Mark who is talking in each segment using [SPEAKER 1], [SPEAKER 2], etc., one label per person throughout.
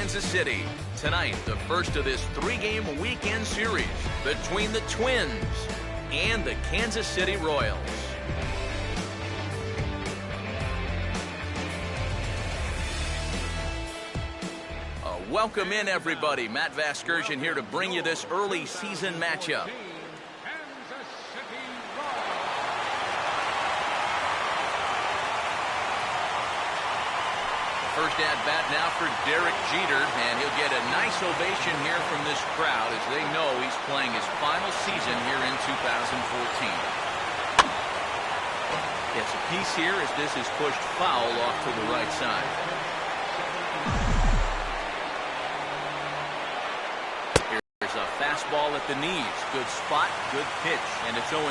[SPEAKER 1] Kansas City. Tonight, the first of this three-game weekend series between the Twins and the Kansas City Royals. Welcome in, everybody. Matt Vasgersian here to bring you this early season matchup. First at bat now for Derek Jeter, and he'll get a nice ovation here from this crowd as they know he's playing his final season here in 2014. Gets a piece here as this is pushed foul off to the right side. Here's a fastball at the knees. Good spot, good pitch, and it's 0-2.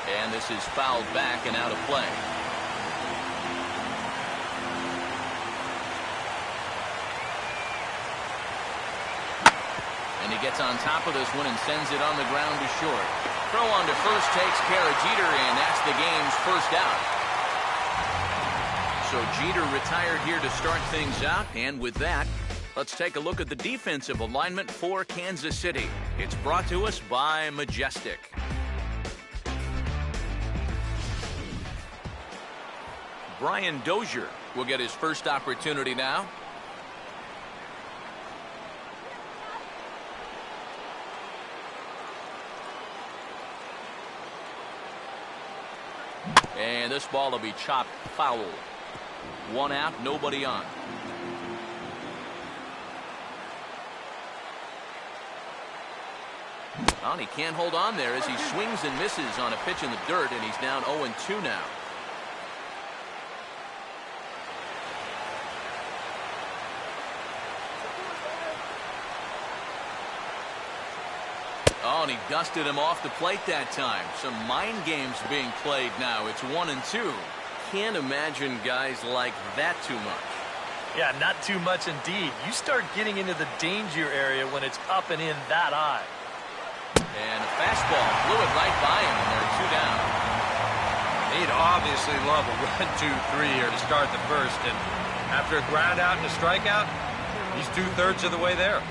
[SPEAKER 1] And this is fouled back and out of play. And he gets on top of this one and sends it on the ground to short. Throw on to first takes care of Jeter, and that's the game's first out. So Jeter retired here to start things out, and with that, let's take a look at the defensive alignment for Kansas City. It's brought to us by Majestic. Brian Dozier will get his first opportunity now. And this ball will be chopped foul. One out, nobody on. Well, he can't hold on there as he swings and misses on a pitch in the dirt, and he's down 0-2 now. Oh, and he dusted him off the plate that time. Some mind games being played now. It's 1-2. Can't imagine guys like that too much.
[SPEAKER 2] Yeah, not too much indeed. You start getting into the danger area when it's up and in that high.
[SPEAKER 1] And a fastball blew it right by him, and they're 2 down.
[SPEAKER 3] He'd obviously love a 1-2-3 here to start the first, and after a ground out and a strikeout, he's 2/3 of the way there.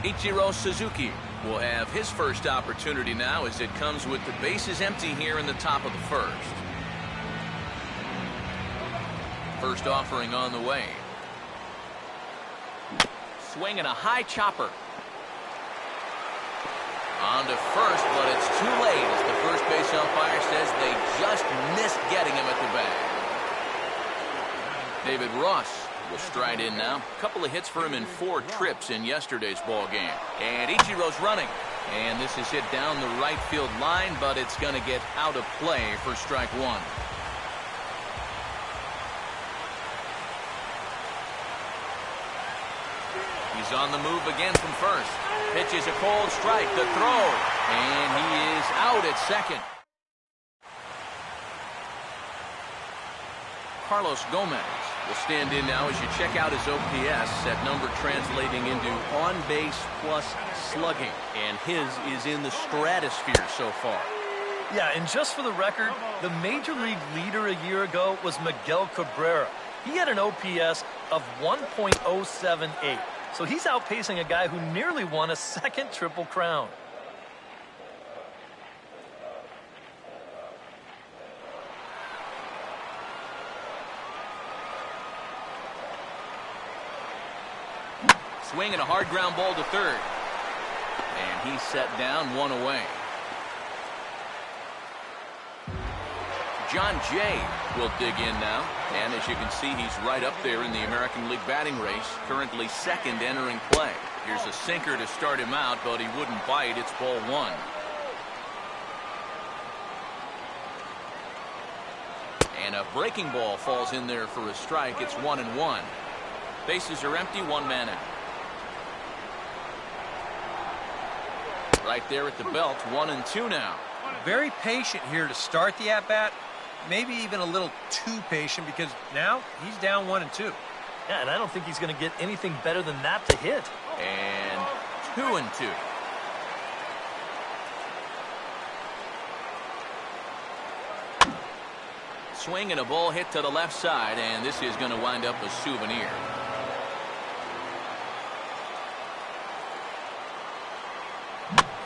[SPEAKER 1] Ichiro Suzuki will have his first opportunity now as it comes with the bases empty here in the top of the first. First offering on the way. Swinging a high chopper. On to first, but it's too late as the first base umpire says they just missed getting him at the bag. David Ross will stride in now. A couple of hits for him in 4 trips in yesterday's ball game. And Ichiro's running. And this is hit down the right field line, but it's going to get out of play for strike 1. He's on the move again from first. Pitches a cold strike. The throw. And he is out at second. Carlos Gomez will stand in now as you check out his OPS, that number translating into on base plus slugging, and his is in the stratosphere so far.
[SPEAKER 2] Yeah, and just for the record, the major league leader a year ago was Miguel Cabrera. He had an OPS of 1.078, so he's outpacing a guy who nearly won a second Triple Crown.
[SPEAKER 1] Swing and a hard ground ball to third. And he's set down, 1 away. John Jay will dig in now. And as you can see, he's right up there in the American League batting race. Currently second entering play. Here's a sinker to start him out, but he wouldn't bite. It's ball 1. And a breaking ball falls in there for a strike. It's 1-1. Bases are empty, 1 man out. Right there at the belt, 1-2 now.
[SPEAKER 3] Very patient here to start the at-bat. Maybe even a little too patient because now he's down 1-2.
[SPEAKER 2] Yeah, and I don't think he's going to get anything better than that to hit.
[SPEAKER 1] And 2-2. swing and a ball hit to the left side, and this is going to wind up a souvenir.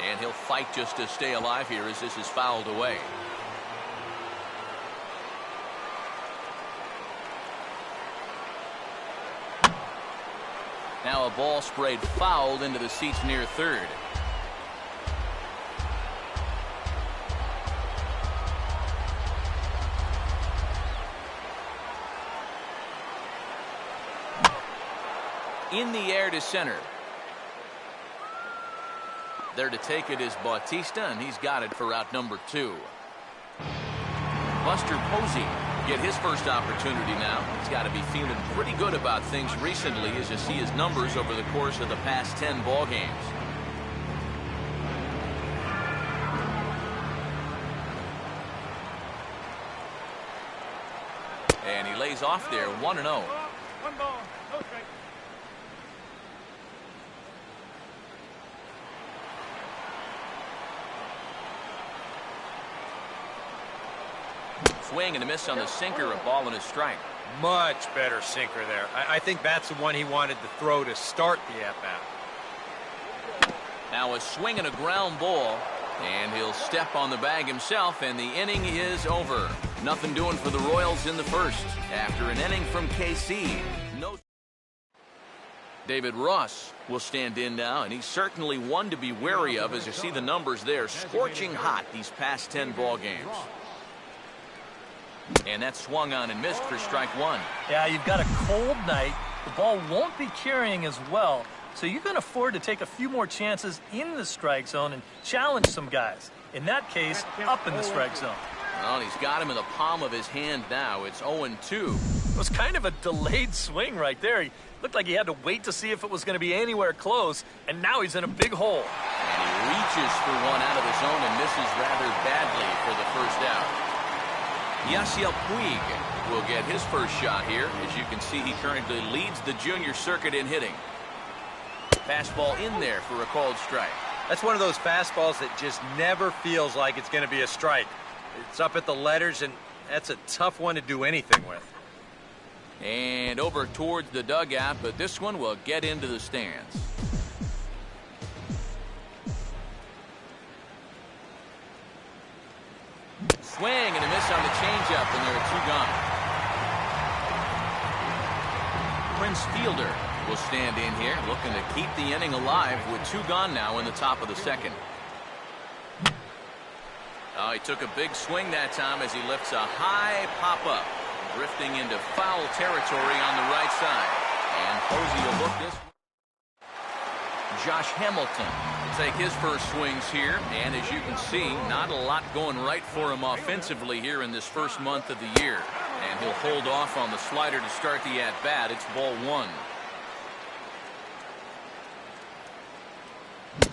[SPEAKER 1] And he'll fight just to stay alive here as this is fouled away. Now a ball sprayed fouled into the seats near third. In the air to center. There to take it is Bautista, and he's got it for out number 2. Buster Posey get his first opportunity now. He's got to be feeling pretty good about things recently as you see his numbers over the course of the past 10 ball games. And he lays off there, 1-0.
[SPEAKER 4] One ball, no strike.
[SPEAKER 1] Swing and a miss on the sinker, a ball and a strike.
[SPEAKER 3] Much better sinker there. I think that's the one he wanted to throw to start the at-bat.
[SPEAKER 1] Now a swing and a ground ball, and he'll step on the bag himself, and the inning is over. Nothing doing for the Royals in the first. After an inning from KC, no. David Ross will stand in now, and he's certainly one to be wary of as you see the numbers there. Scorching hot these past 10 ball games. And that swung on and missed for strike 1.
[SPEAKER 2] Yeah, you've got a cold night. The ball won't be carrying as well, so you can afford to take a few more chances in the strike zone and challenge some guys. In that case, up in the strike zone.
[SPEAKER 1] Well, he's got him in the palm of his hand now. It's 0-2.
[SPEAKER 2] It was kind of a delayed swing right there. He looked like he had to wait to see if it was going to be anywhere close, and now he's in a big hole.
[SPEAKER 1] And he reaches for one out of the zone and misses rather badly for the first out. Yasiel Puig will get his first shot here. As you can see, he currently leads the junior circuit in hitting. Fastball in there for a called strike.
[SPEAKER 3] That's one of those fastballs that just never feels like it's going to be a strike. It's up at the letters, and that's a tough one to do anything with.
[SPEAKER 1] And over towards the dugout, but this one will get into the stands. Swing and a miss on the changeup, and there are 2 gone. Prince Fielder will stand in here, looking to keep the inning alive with 2 gone now in the top of the second. Oh, he took a big swing that time as he lifts a high pop-up, drifting into foul territory on the right side. And Posey will look this. Josh Hamilton will take his first swings here, and as you can see, not a lot going right for him offensively here in this first month of the year. And he'll hold off on the slider to start the at-bat. It's ball 1.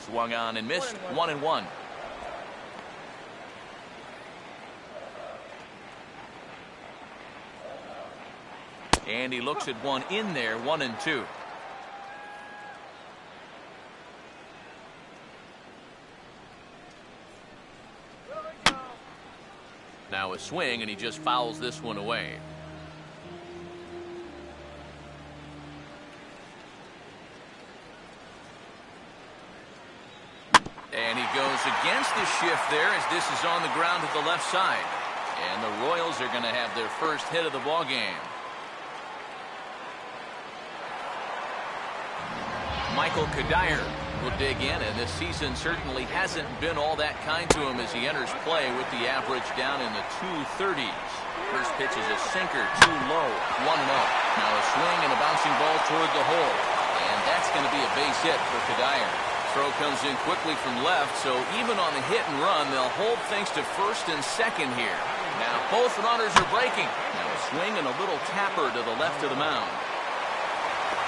[SPEAKER 1] Swung on and missed, 1-1. And he looks at one in there, 1-2. Now a swing, and he just fouls this one away. And he goes against the shift there as this is on the ground at the left side. And the Royals are going to have their first hit of the ball game. Michael Kadire will dig in, and this season certainly hasn't been all that kind to him as he enters play with the average down in the 230s. First pitch is a sinker, too low, 1-0. Now a swing and a bouncing ball toward the hole, and that's going to be a base hit for Kadire. Throw comes in quickly from left, so even on the hit and run, they'll hold things to first and second here. Now both runners are breaking. Now a swing and a little tapper to the left of the mound.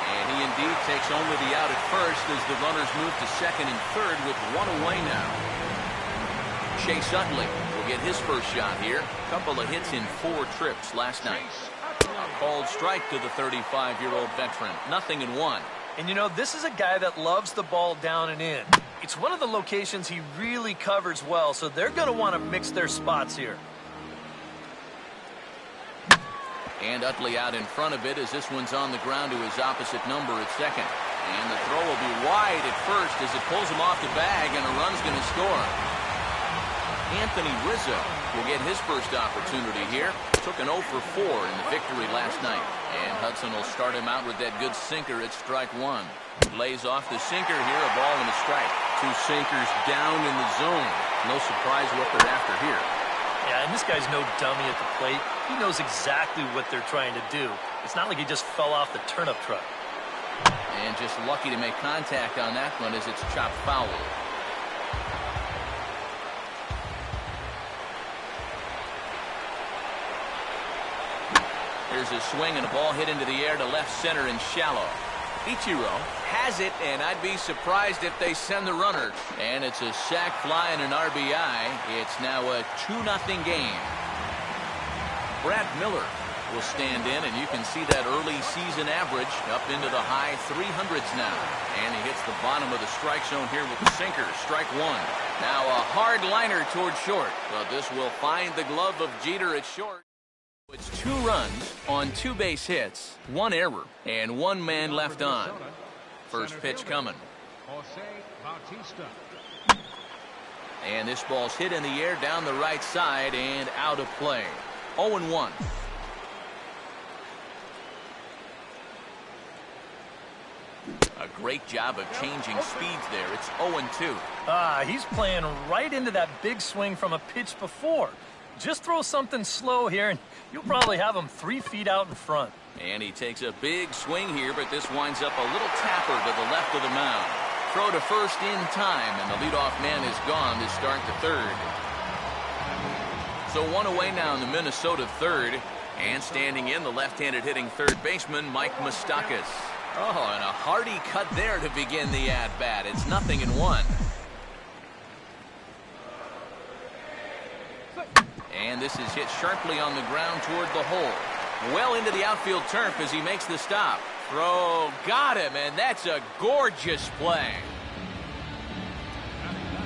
[SPEAKER 1] And he indeed takes only the out at first as the runners move to second and third with 1 away now. Chase Utley will get his first shot here. Couple of hits in 4 trips last night. A called strike to the 35-year-old veteran. 0-1.
[SPEAKER 2] And you know, this is a guy that loves the ball down and in. It's one of the locations he really covers well, so they're going to want to mix their spots here.
[SPEAKER 1] And Utley out in front of it as this one's on the ground to his opposite number at second. And the throw will be wide at first as it pulls him off the bag, and a run's going to score. Anthony Rizzo will get his first opportunity here. Took an 0 for 4 in the victory last night. And Hudson will start him out with that good sinker at strike one. Lays off the sinker here, a ball and a strike.
[SPEAKER 3] Two sinkers down in the zone. No surprise what they're after here.
[SPEAKER 2] Yeah, and this guy's no dummy at the plate. He knows exactly what they're trying to do. It's not like he just fell off the turnip truck.
[SPEAKER 1] And just lucky to make contact on that one as it's chopped foul. There's a swing and a ball hit into the air to left center and shallow. Ichiro has it, and I'd be surprised if they send the runner. And it's a sac fly and an RBI. It's now a 2-0 game. Brad Miller will stand in, and you can see that early season average up into the high 300s now. And he hits the bottom of the strike zone here with the sinker. Strike one. Now a hard liner toward short, but this will find the glove of Jeter at short. It's 2 runs on 2 base hits, 1 error, and 1 man left on. First pitch coming. And this ball's hit in the air down the right side and out of play. 0-1. A great job of changing speeds there. It's 0-2.
[SPEAKER 2] He's playing right into that big swing from a pitch before. Just throw something slow here, and you'll probably have him 3 feet out in front.
[SPEAKER 1] And he takes a big swing here, but this winds up a little tapper to the left of the mound. Throw to first in time, and the leadoff man is gone to start the third. So 1 away now in the Minnesota third. And standing in, the left-handed hitting third baseman, Mike Moustakas. Oh, and a hearty cut there to begin the at-bat. It's 0-1. And this is hit sharply on the ground toward the hole. Well into the outfield turf as he makes the stop. Throw, got him, and that's a gorgeous play.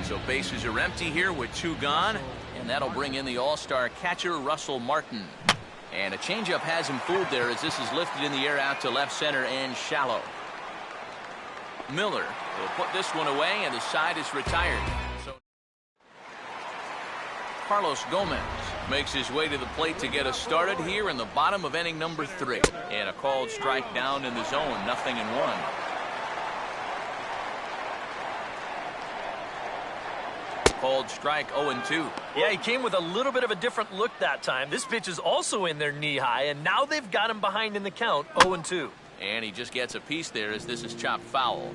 [SPEAKER 1] So bases are empty here with 2 gone, and that'll bring in the all-star catcher, Russell Martin. And a changeup has him fooled there as this is lifted in the air out to left center and shallow. Miller will put this one away, and the side is retired. Carlos Gomez makes his way to the plate to get us started here in the bottom of inning number 3. And a called strike down in the zone, 0-1. Called strike, 0-2.
[SPEAKER 2] Yeah, he came with a little bit of a different look that time. This pitch is also in their knee high, and now they've got him behind in the count, 0-2.
[SPEAKER 1] And he just gets a piece there as this is chopped foul.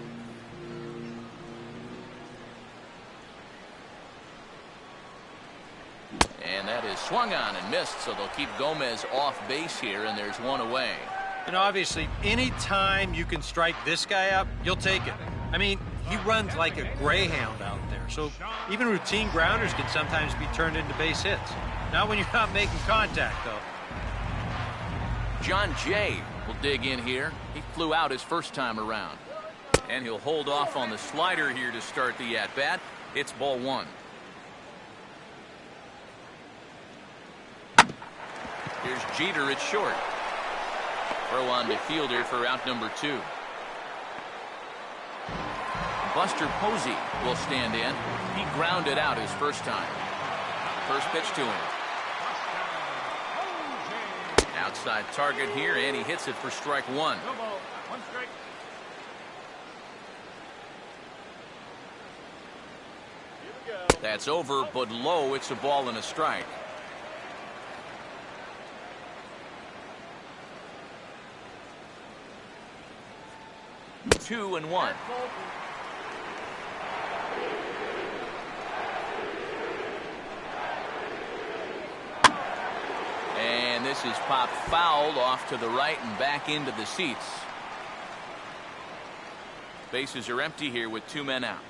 [SPEAKER 1] And that is swung on and missed, so they'll keep Gomez off base here, and there's 1 away.
[SPEAKER 3] And obviously, any time you can strike this guy up, you'll take it. I mean, he runs like a greyhound out there, so even routine grounders can sometimes be turned into base hits. Not when you're not making contact, though.
[SPEAKER 1] John Jay will dig in here. He flew out his first time around. And he'll hold off on the slider here to start the at-bat. It's ball 1. Here's Jeter at short. Throw on to fielder for out number 2. Buster Posey will stand in. He grounded out his first time. First pitch to him. Outside target here, and he hits it for strike 1.
[SPEAKER 4] No ball, 1 strike. Here we go.
[SPEAKER 1] That's over, but low. It's a ball and a strike. Two and 1. And this is popped foul off to the right and back into the seats. Bases are empty here with 2 men out.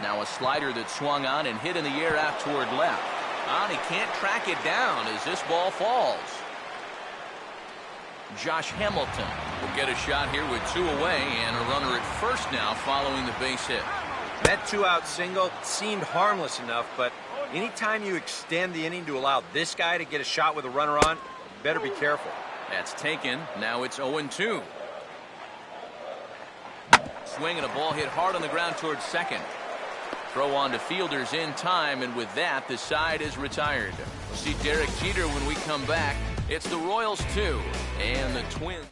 [SPEAKER 1] Now a slider that swung on and hit in the air out toward left. And he can't track it down as this ball falls. Josh Hamilton will get a shot here with 2 away and a runner at first now following the base hit.
[SPEAKER 3] That 2-out single seemed harmless enough, but Anytime you extend the inning to allow this guy to get a shot with a runner on, you better be careful.
[SPEAKER 1] That's taken. Now it's 0-2. Swing and a ball hit hard on the ground towards second. Throw on to fielders in time, and with that, the side is retired. We'll see Derek Jeter when we come back. It's the Royals 2 and the Twins.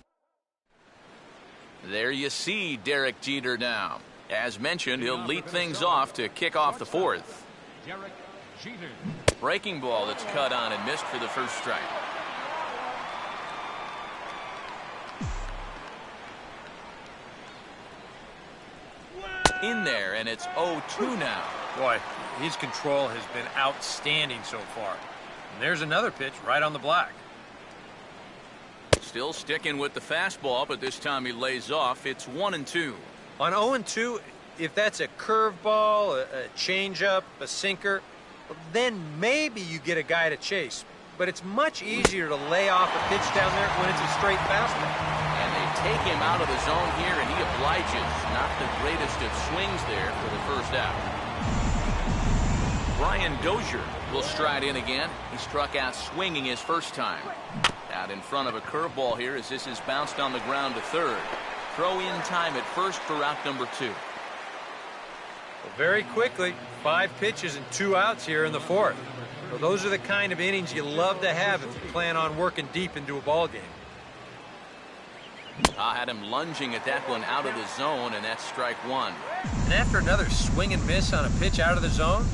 [SPEAKER 1] There you see Derek Jeter now. As mentioned, he'll lead things off to kick off the fourth. Breaking ball that's cut on and missed for the first strike. In there, and it's 0-2 now.
[SPEAKER 3] Boy, his control has been outstanding so far. And there's another pitch right on the black.
[SPEAKER 1] Still sticking with the fastball, but this time he lays off. It's 1-2.
[SPEAKER 3] On 0-2, if that's a curveball, a changeup, a sinker, then maybe you get a guy to chase. But it's much easier to lay off a pitch down there when it's a straight fastball.
[SPEAKER 1] And they take him out of the zone here, and he obliges. Not the greatest of swings there for the first out. Brian Dozier will stride in again. He struck out swinging his first time. Out in front of a curveball here as this is bounced on the ground to third. Throw in time at first for out number 2.
[SPEAKER 3] Well, very quickly, 5 pitches and 2 outs here in the fourth. Well, those are the kind of innings you love to have if you plan on working deep into a ball game.
[SPEAKER 1] I had him lunging at that one out of the zone, and that's strike 1.
[SPEAKER 3] And after another swing and miss on a pitch out of the zone,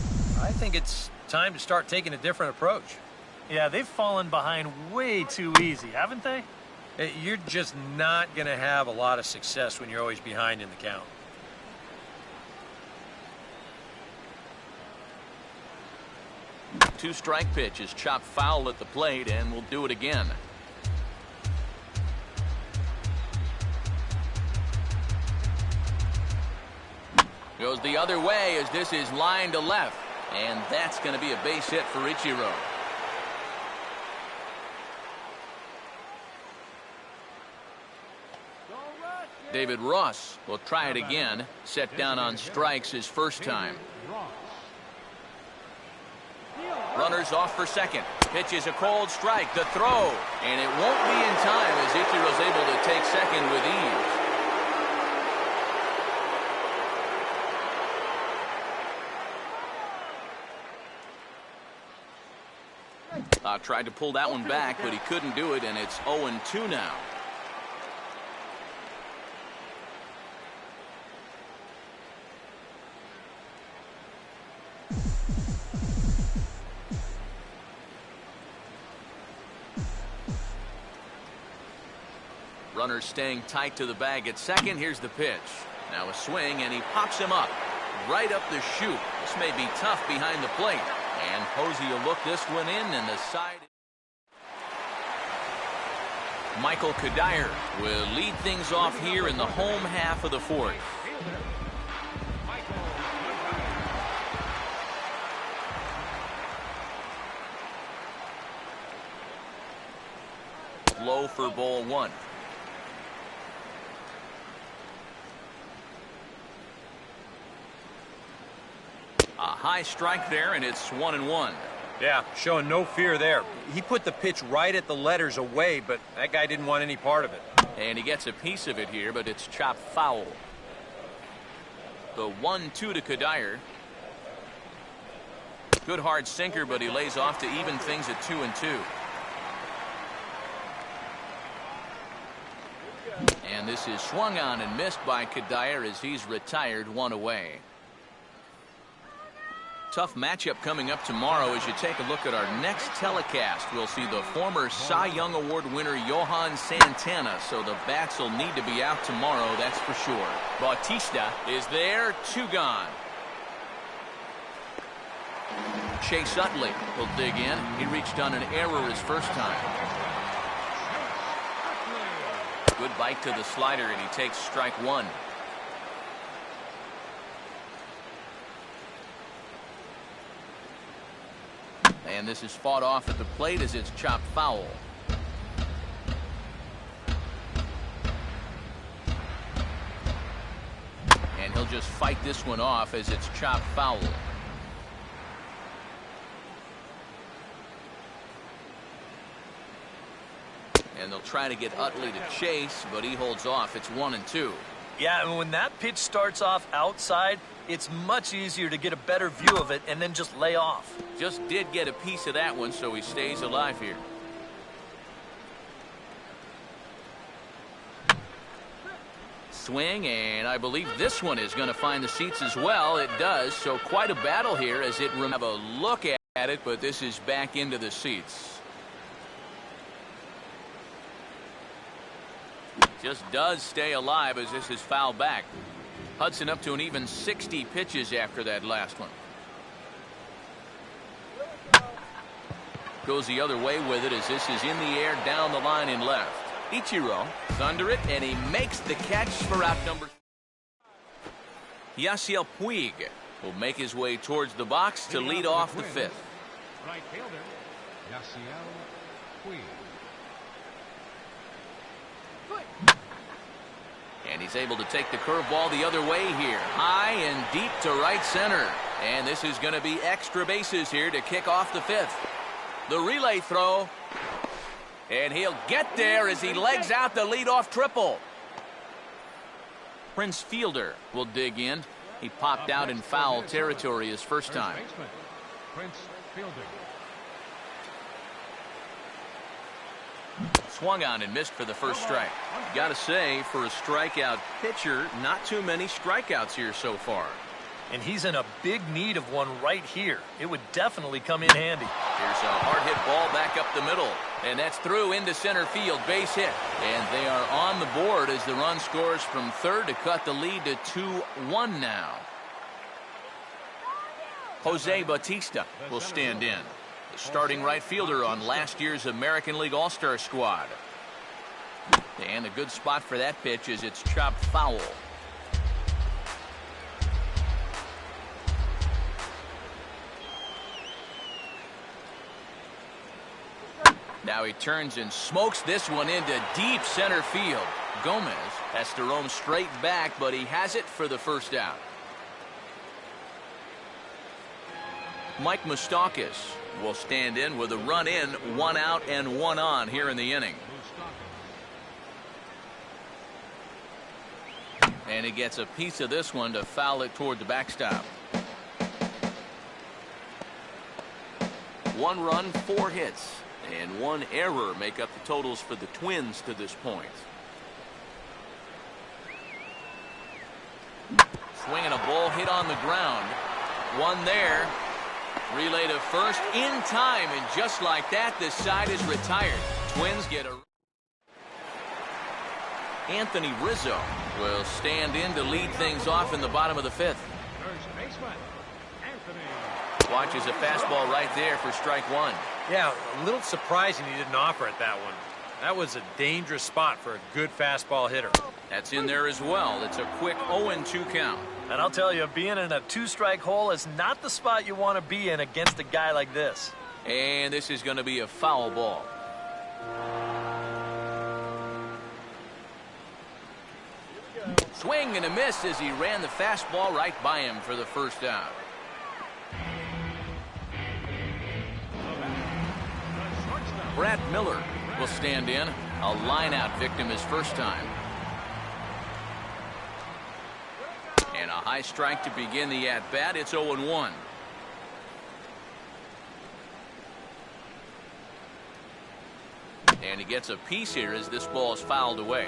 [SPEAKER 3] I think it's time to start taking a different approach.
[SPEAKER 2] Yeah, they've fallen behind way too easy, haven't they?
[SPEAKER 3] You're just not going to have a lot of success when you're always behind in the count.
[SPEAKER 1] Two-strike pitch is chopped foul at the plate, and we'll do it again. Goes the other way as this is line to left, and that's going to be a base hit for Ichiro. David Ross will try it again. Set down on strikes his first time. Runners off for second. Pitch is a cold strike. The throw. And it won't be in time as Ichiro's able to take second with ease. Tried to pull that one back, but he couldn't do it, and it's 0-2 now. Runners staying tight to the bag at second. Here's the pitch. Now a swing, and he pops him up right up the chute. This may be tough behind the plate. And Posey will look this one in, and the side. Michael Kadire will lead things off here in the home half of the fourth. Low for ball 1. A high strike there, and it's 1-1.
[SPEAKER 3] Yeah, showing no fear there. He put the pitch right at the letters away, but that guy didn't want any part of it.
[SPEAKER 1] And he gets a piece of it here, but it's chopped foul. The 1-2 to Kadire. Good hard sinker, but he lays off to even things at 2-2. And this is swung on and missed by Kadire as he's retired 1 away. Tough matchup coming up tomorrow as you take a look at our next telecast. We'll see the former Cy Young Award winner Johan Santana, so the bats will need to be out tomorrow, that's for sure. Bautista is there, 2 gone. Chase Utley will dig in. He reached on an error his first time. Good bite to the slider, and he takes strike 1. And this is fought off at the plate as it's chopped foul. And he'll just fight this one off as it's chopped foul. And they'll try to get Utley to chase, but he holds off. It's 1-2.
[SPEAKER 2] Yeah, and when that pitch starts off outside, it's much easier to get a better view of it and then just lay off.
[SPEAKER 1] Just did get a piece of that one, so he stays alive here. Swing, and I believe this one is going to find the seats as well. It does, so quite a battle here as it have a look at it, but this is back into the seats. Just does stay alive as this is fouled back. Hudson up to an even 60 pitches after that last one. Goes the other way with it as this is in the air down the line in left. Ichiro is under it, and he makes the catch for out number. Yasiel Puig will make his way towards the box to lead off the fifth.
[SPEAKER 4] Right fielder, Yasiel Puig.
[SPEAKER 1] And he's able to take the curveball the other way here. High and deep to right center. And this is going to be extra bases here to kick off the fifth. The relay throw. And he'll get there as he legs out the leadoff triple. Prince Fielder will dig in. He popped out in foul territory his first time.
[SPEAKER 4] Prince Fielder.
[SPEAKER 1] Swung on and missed for the first strike. Gotta say, for a strikeout pitcher, not too many strikeouts here so far.
[SPEAKER 2] And he's in a big need of one right here. It would definitely come in handy.
[SPEAKER 1] Here's a hard hit ball back up the middle. And that's through into center field. Base hit. And they are on the board as the run scores from third to cut the lead to 2-1 now. Jose Bautista will stand in. The starting right fielder on last year's American League All-Star squad. And a good spot for that pitch is it's chopped foul. Now he turns and smokes this one into deep center field. Gomez has to roam straight back, but he has it for the first out. Mike Moustakas will stand in with a run in, 1 out and 1 on here in the inning. And he gets a piece of this one to foul it toward the backstop. 1 run, 4 hits, and 1 error make up the totals for the Twins to this point. Swinging a ball hit on the ground. 1 there. Relay to first in time, and just like that, this side is retired. Twins get a... Anthony Rizzo will stand in to lead things off in the bottom of the fifth.
[SPEAKER 4] First baseman, Anthony.
[SPEAKER 1] Watches a fastball right there for strike 1.
[SPEAKER 3] Yeah, a little surprising he didn't offer it that one. That was a dangerous spot for a good fastball hitter.
[SPEAKER 1] That's in there as well. It's a quick 0-2 count.
[SPEAKER 2] And I'll tell you, being in a 2-strike hole is not the spot you want to be in against a guy like this.
[SPEAKER 1] And this is going to be a foul ball. Swing and a miss as he ran the fastball right by him for the first out. Brad Miller will stand in. A line-out victim his first time. And a high strike to begin the at-bat. It's 0-1. And he gets a piece here as this ball is fouled away.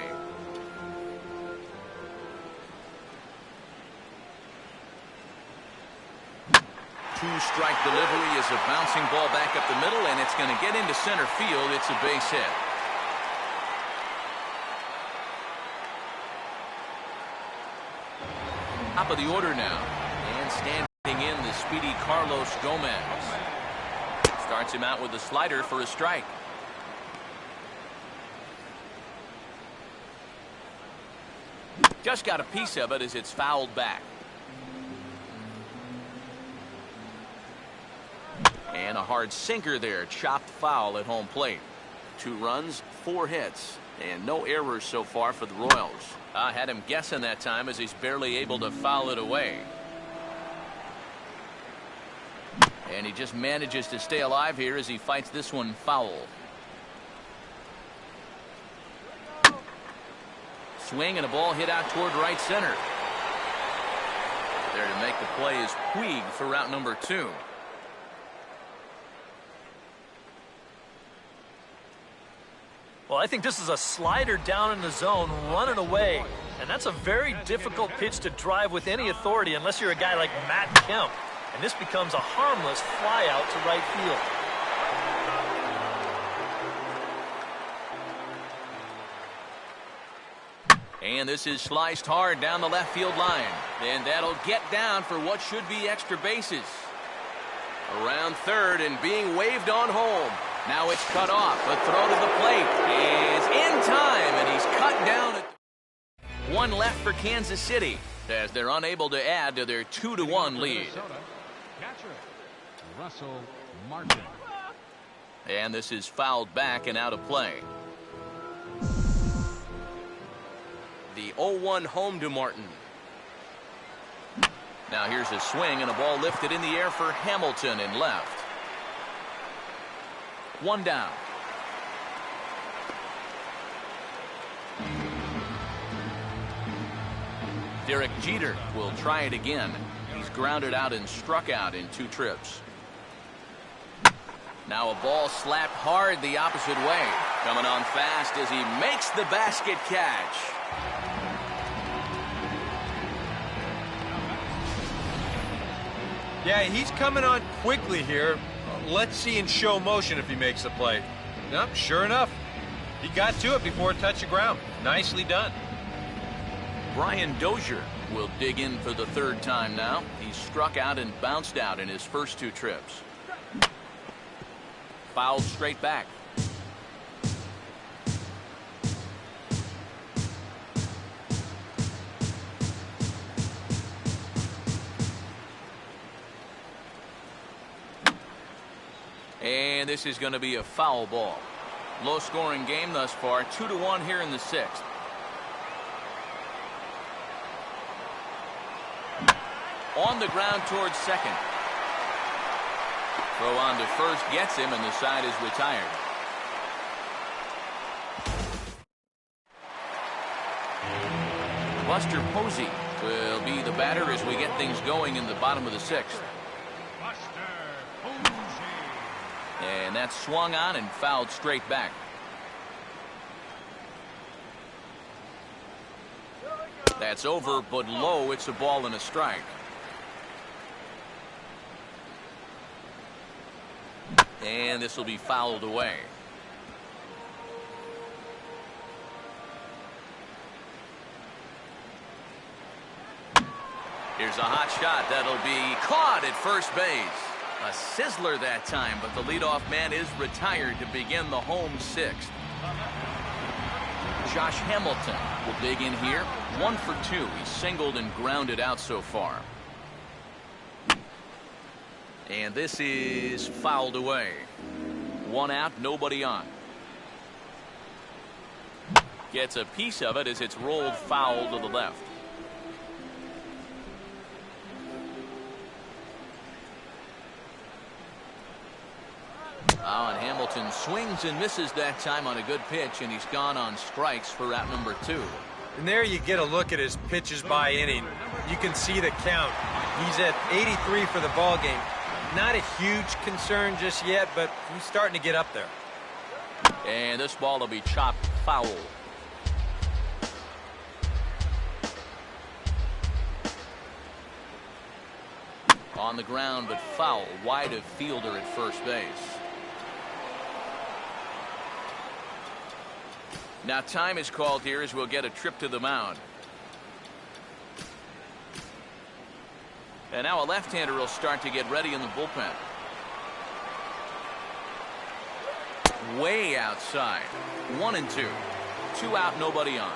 [SPEAKER 1] Two-strike delivery is a bouncing ball back up the middle, and it's going to get into center field. It's a base hit. Top of the order now, and standing in the speedy Carlos Gomez. Starts him out with a slider for a strike. Just got a piece of it as it's fouled back. And a hard sinker there, chopped foul at home plate. 2 runs, 4 hits, and no errors so far for the Royals. I had him guessing that time as he's barely able to foul it away. And he just manages to stay alive here as he fights this one foul. swing and a ball hit out toward right center. There to make the play is Puig for route number 2.
[SPEAKER 2] Well, I think this is a slider down in the zone, running away. And that's a very difficult pitch to drive with any authority unless you're a guy like Matt Kemp. And this becomes a harmless fly out to right field.
[SPEAKER 1] And this is sliced hard down the left field line. And that'll get down for what should be extra bases. Around third and being waved on home. Now it's cut off. A throw to the plate is in time, and he's cut down. One left for Kansas City as they're unable to add to their 2-1 lead.
[SPEAKER 4] Catcher, Russell Martin.
[SPEAKER 1] And this is fouled back and out of play. The 0-1 home to Martin. Now here's a swing and a ball lifted in the air for Hamilton in left. One down. Derek Jeter will try it again. He's grounded out and struck out in 2 trips. Now a ball slapped hard the opposite way. Coming on fast as he makes the basket catch.
[SPEAKER 3] Yeah, he's coming on quickly here. Let's see in show motion if he makes the play. Nope, sure enough. He got to it before it touched the ground. Nicely done.
[SPEAKER 1] Brian Dozier will dig in for the 3rd time now. He's struck out and bounced out in his first 2 trips. Fouled straight back. And this is going to be a foul ball. Low scoring game thus far. 2-1 here in the 6th. On the ground towards second. Throw on to first gets him, and the side is retired. Buster Posey will be the batter as we get things going in the bottom of the 6th. And that's swung on and fouled straight back. That's over, but low. It's a ball and a strike. And this will be fouled away. Here's a hot shot. That'll be caught at first base. A sizzler that time, but the leadoff man is retired to begin the home 6th. Josh Hamilton will dig in here. 1 for 2. He's singled and grounded out so far. And this is fouled away. 1 out, nobody on. Gets a piece of it as it's rolled foul to the left. Oh, and Hamilton swings and misses that time on a good pitch, and he's gone on strikes for route number 2.
[SPEAKER 3] And there you get a look at his pitches by inning. You can see the count. He's at 83 for the ball game. Not a huge concern just yet, but he's starting to get up there.
[SPEAKER 1] And this ball will be chopped foul. On the ground, but foul. Wide of fielder at first base. Now time is called here as we'll get a trip to the mound. And now a left-hander will start to get ready in the bullpen. Way outside. 1 and 2. 2 out, nobody on.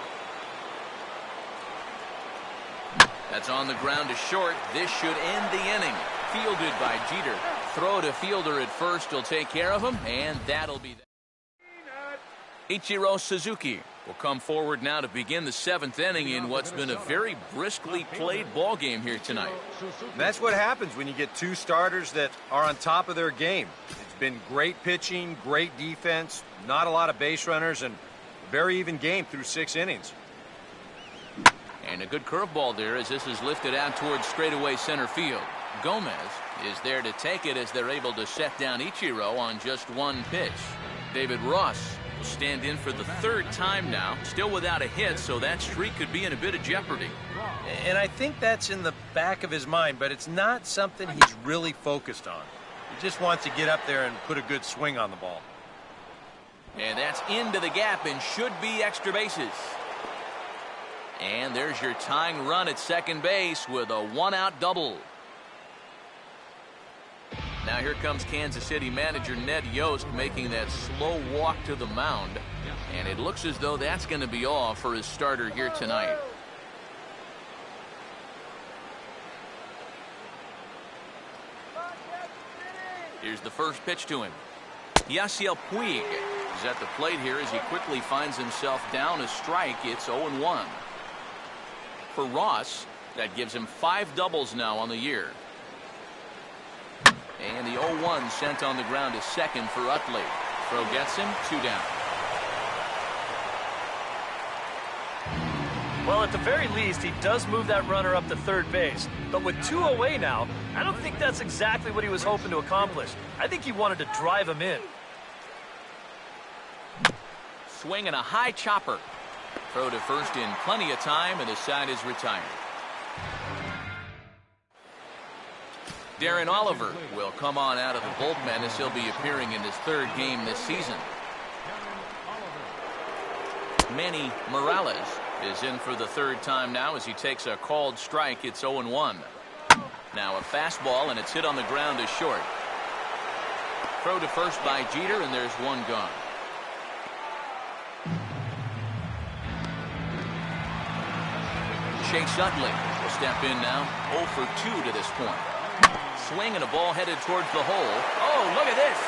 [SPEAKER 1] That's on the ground to short. This should end the inning. Fielded by Jeter. Throw to fielder at first will take care of him, and that'll be that. Ichiro Suzuki will come forward now to begin the 7th inning in what's been a very briskly played ball game here tonight.
[SPEAKER 3] That's what happens when you get 2 starters that are on top of their game. It's been great pitching, great defense, not a lot of base runners, and a very even game through 6 innings.
[SPEAKER 1] And a good curveball there as this is lifted out towards straightaway center field. Gomez is there to take it as they're able to set down Ichiro on just one pitch. David Ross will stand in for the third time now, still without a hit, so that streak could be in a bit of jeopardy.
[SPEAKER 3] And I think that's in the back of his mind, but it's not something he's really focused on. He just wants to get up there and put a good swing on the ball.
[SPEAKER 1] And that's into the gap and should be extra bases. And there's your tying run at second base with a one-out double. Now here comes Kansas City manager Ned Yost making that slow walk to the mound. And it looks as though that's going to be all for his starter here tonight. Here's the first pitch to him. Yasiel Puig is at the plate here as he quickly finds himself down a strike. It's 0-1. For Ross, that gives him 5 doubles now on the year. And the 0-1 sent on the ground to second for Utley. Throw gets him, 2 down.
[SPEAKER 2] Well, at the very least, he does move that runner up to third base. But with 2 away now, I don't think that's exactly what he was hoping to accomplish. I think he wanted to drive him in.
[SPEAKER 1] Swing and a high chopper. Throw to first in plenty of time, and the side is retired. Darren Oliver will come on out of the bullpen as he'll be appearing in his 3rd game this season. Manny Morales is in for the 3rd time now as he takes a called strike. It's 0-1. Now a fastball, and it's hit on the ground to short. Throw to first by Jeter, and there's 1 gone. Chase Utley will step in now, 0 for 2 to this point. Swing and a ball headed towards the hole. Oh, look at this.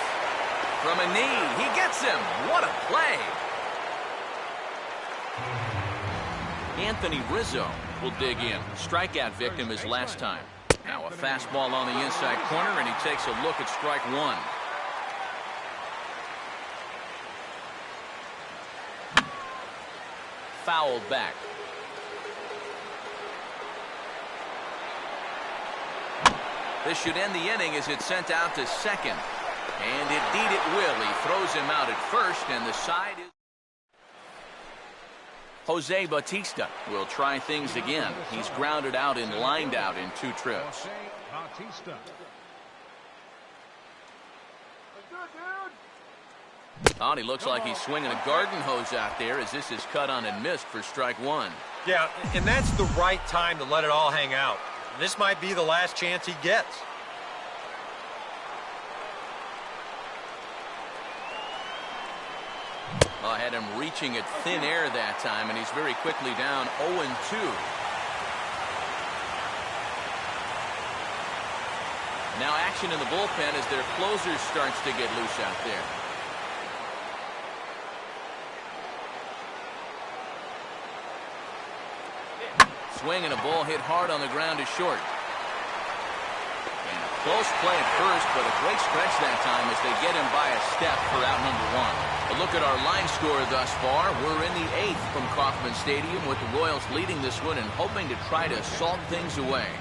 [SPEAKER 1] From a knee, he gets him. What a play. Anthony Rizzo will dig in. Strikeout victim his last time. Now a fastball on the inside corner, and he takes a look at strike 1. Fouled back. This should end the inning as it's sent out to second. And indeed it will. He throws him out at first, and the side is... Jose Bautista will try things again. He's grounded out and lined out in 2 trips. Oh, and he looks like he's swinging a garden hose out there as this is cut on and missed for strike 1.
[SPEAKER 3] Yeah, and that's the right time to let it all hang out. This might be the last chance he gets.
[SPEAKER 1] Well, I had him reaching at thin air that time, and he's very quickly down 0-2. Now action in the bullpen as their closer starts to get loose out there. Swing and a ball hit hard on the ground to short. And a close play at first, but a great stretch that time as they get him by a step for out number 1. A look at our line score thus far. We're in the 8th from Kauffman Stadium with the Royals leading this one and hoping to try to salt things away.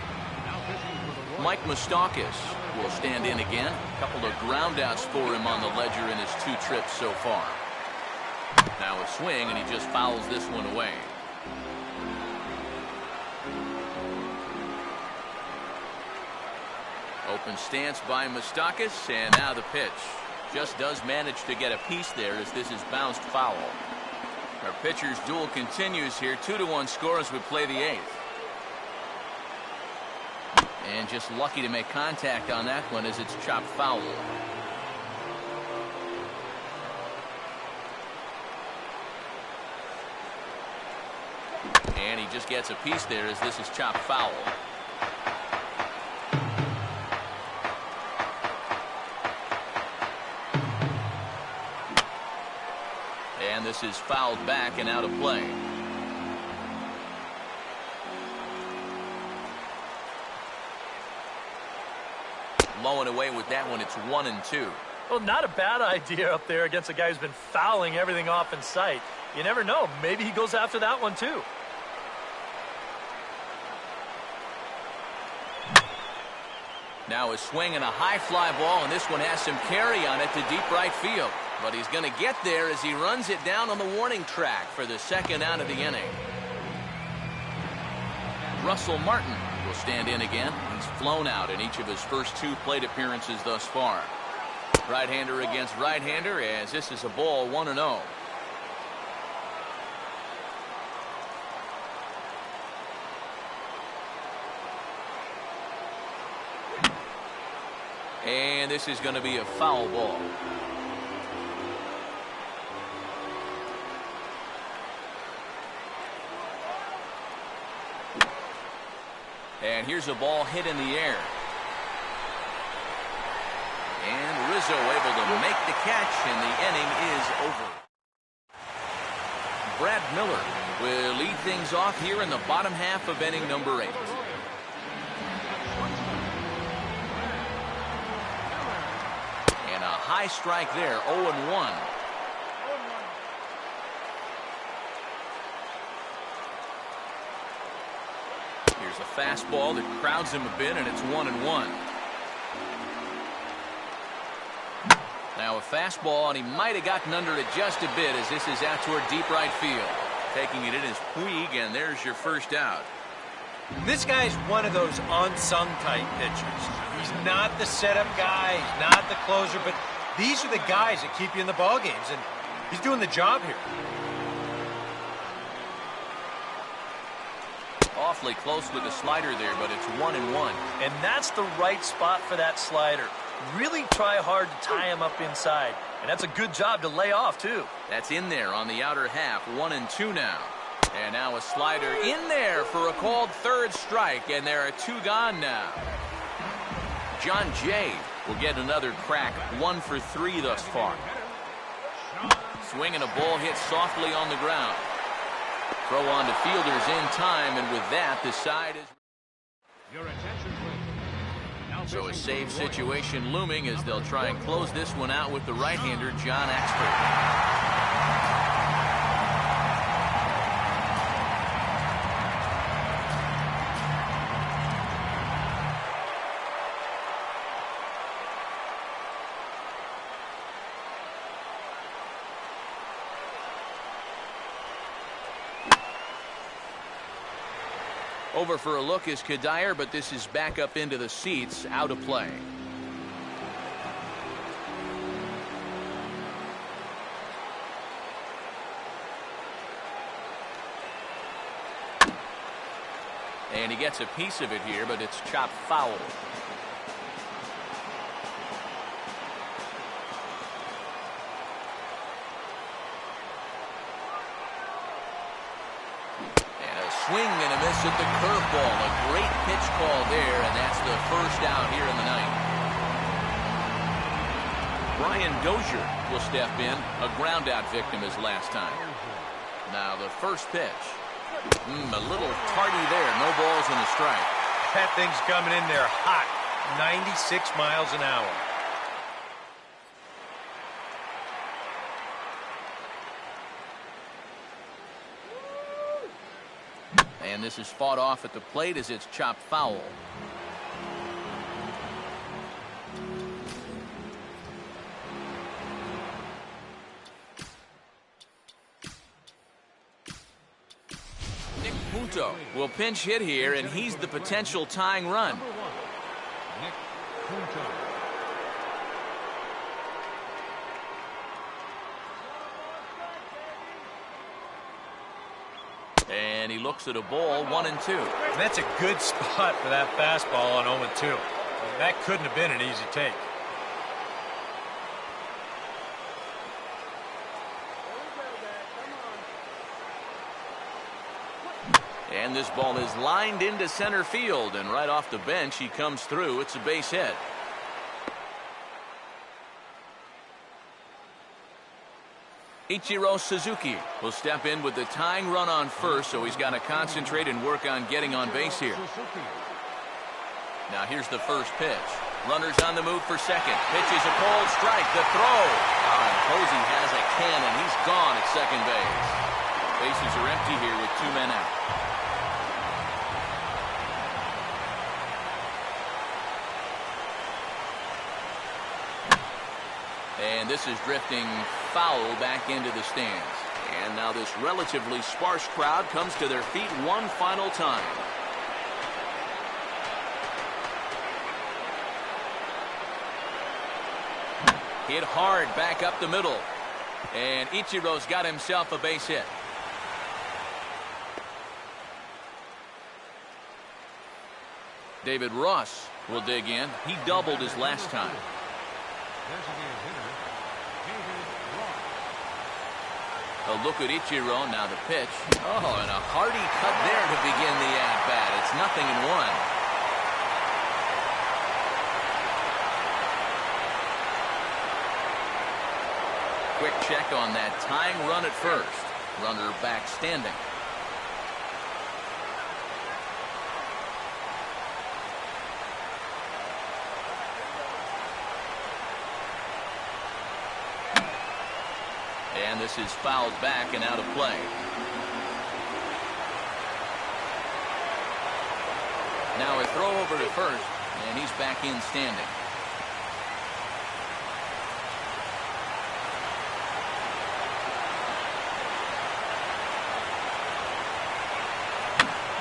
[SPEAKER 1] Mike Moustakas will stand in again. A couple of groundouts for him on the ledger in his 2 trips so far. Now a swing, and he just fouls this one away. Open stance by Moustakas, and now the pitch. Just does manage to get a piece there as this is bounced foul. Our pitcher's duel continues here. 2-1 score as we play the 8th. And just lucky to make contact on that one as it's chopped foul. And he just gets a piece there as this is chopped foul. And this is fouled back and out of play. Low and away with that one. It's 1-2.
[SPEAKER 2] Well, not a bad idea up there against a guy who's been fouling everything off in sight. You never know. Maybe he goes after that one, too.
[SPEAKER 1] Now a swing and a high fly ball, and this one has some carry on it to deep right field. But he's going to get there as he runs it down on the warning track for the second out of the inning. Russell Martin will stand in again. He's flown out in each of his first 2 plate appearances thus far. Right-hander against right-hander, as this is a ball 1-0. And this is going to be a foul ball. And here's a ball hit in the air. And Rizzo able to make the catch, and the inning is over. Brad Miller will lead things off here in the bottom half of inning number 8. And a high strike there, 0-1. Here's a fastball that crowds him a bit, and it's 1-1. Now a fastball, and he might have gotten under it just a bit as this is out toward deep right field. Taking it in is Puig, and there's your first out.
[SPEAKER 3] This guy's one of those unsung type pitchers. He's not the setup guy, he's not the closer, but these are the guys that keep you in the ball games, and he's doing the job here.
[SPEAKER 1] Awfully close with the slider there, but it's 1-1.
[SPEAKER 2] And that's the right spot for that slider. Really try hard to tie him up inside. And that's a good job to lay off, too.
[SPEAKER 1] That's in there on the outer half. 1-2 now. And now a slider in there for a called third strike, and there are 2 gone now. John Jay will get another crack. 1 for 3 thus far. Swinging a ball hit softly on the ground. Throw on to fielders in time, and with that, the side is...
[SPEAKER 4] Your attention, please. Now
[SPEAKER 1] So a
[SPEAKER 4] pitching
[SPEAKER 1] save
[SPEAKER 4] for the
[SPEAKER 1] situation looming as they'll try and close this one out with the right-hander, John Axford. Over for a look is Kadire, but this is back up into the seats, out of play. And he gets a piece of it here, but it's chopped foul. Swing and a miss at the curveball. A great pitch call there, and that's the first out here in the ninth. Brian Dozier will step in. A ground-out victim his last time. Now the first pitch. A little tardy there. No balls and a strike.
[SPEAKER 3] That thing's coming in there hot. 96 miles an hour.
[SPEAKER 1] And this is fought off at the plate as it's chopped foul. Nick Punto will pinch hit here, and he's the potential tying run.
[SPEAKER 4] Nick Punto.
[SPEAKER 1] And he looks at a ball, 1-2.
[SPEAKER 3] And that's a good spot for that fastball on 0-2. Well, that couldn't have been an easy take.
[SPEAKER 1] And this ball is lined into center field, and right off the bench he comes through. It's a base hit. Ichiro Suzuki will step in with the tying run on first, so he's got to concentrate and work on getting on base here. Now here's the first pitch. Runners on the move for second. Pitch is a cold strike. The throw. And Posey has a cannon. He's gone at second base. Bases are empty here with 2 men out. And this is drifting foul back into the stands. And now this relatively sparse crowd comes to their feet one final time. Hit hard back up the middle. And Ichiro's got himself a base hit. David Ross will dig in. He doubled his last time. A look at Ichiro, now the pitch. Oh, and a hearty cut there to begin the at-bat. It's 0-1. Quick check on that tying run at first. Runner back standing. And this is fouled back and out of play. Now a throw over to first, and he's back in standing.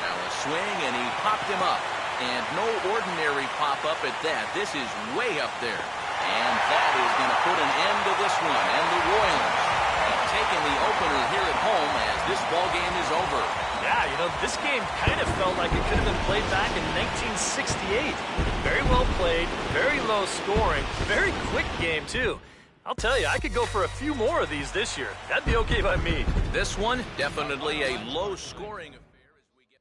[SPEAKER 1] Now a swing, and he popped him up. And no ordinary pop-up at that. This is way up there. And that is going to put an end to this one. And the Royals taking the opener here at home as this ball game is over.
[SPEAKER 2] Yeah, you know, this game kind of felt like it could have been played back in 1968. Very well played, very low scoring, very quick game too. I'll tell you, I could go for a few more of these this year. That'd be okay by me.
[SPEAKER 1] This one, definitely a low scoring affair as we get.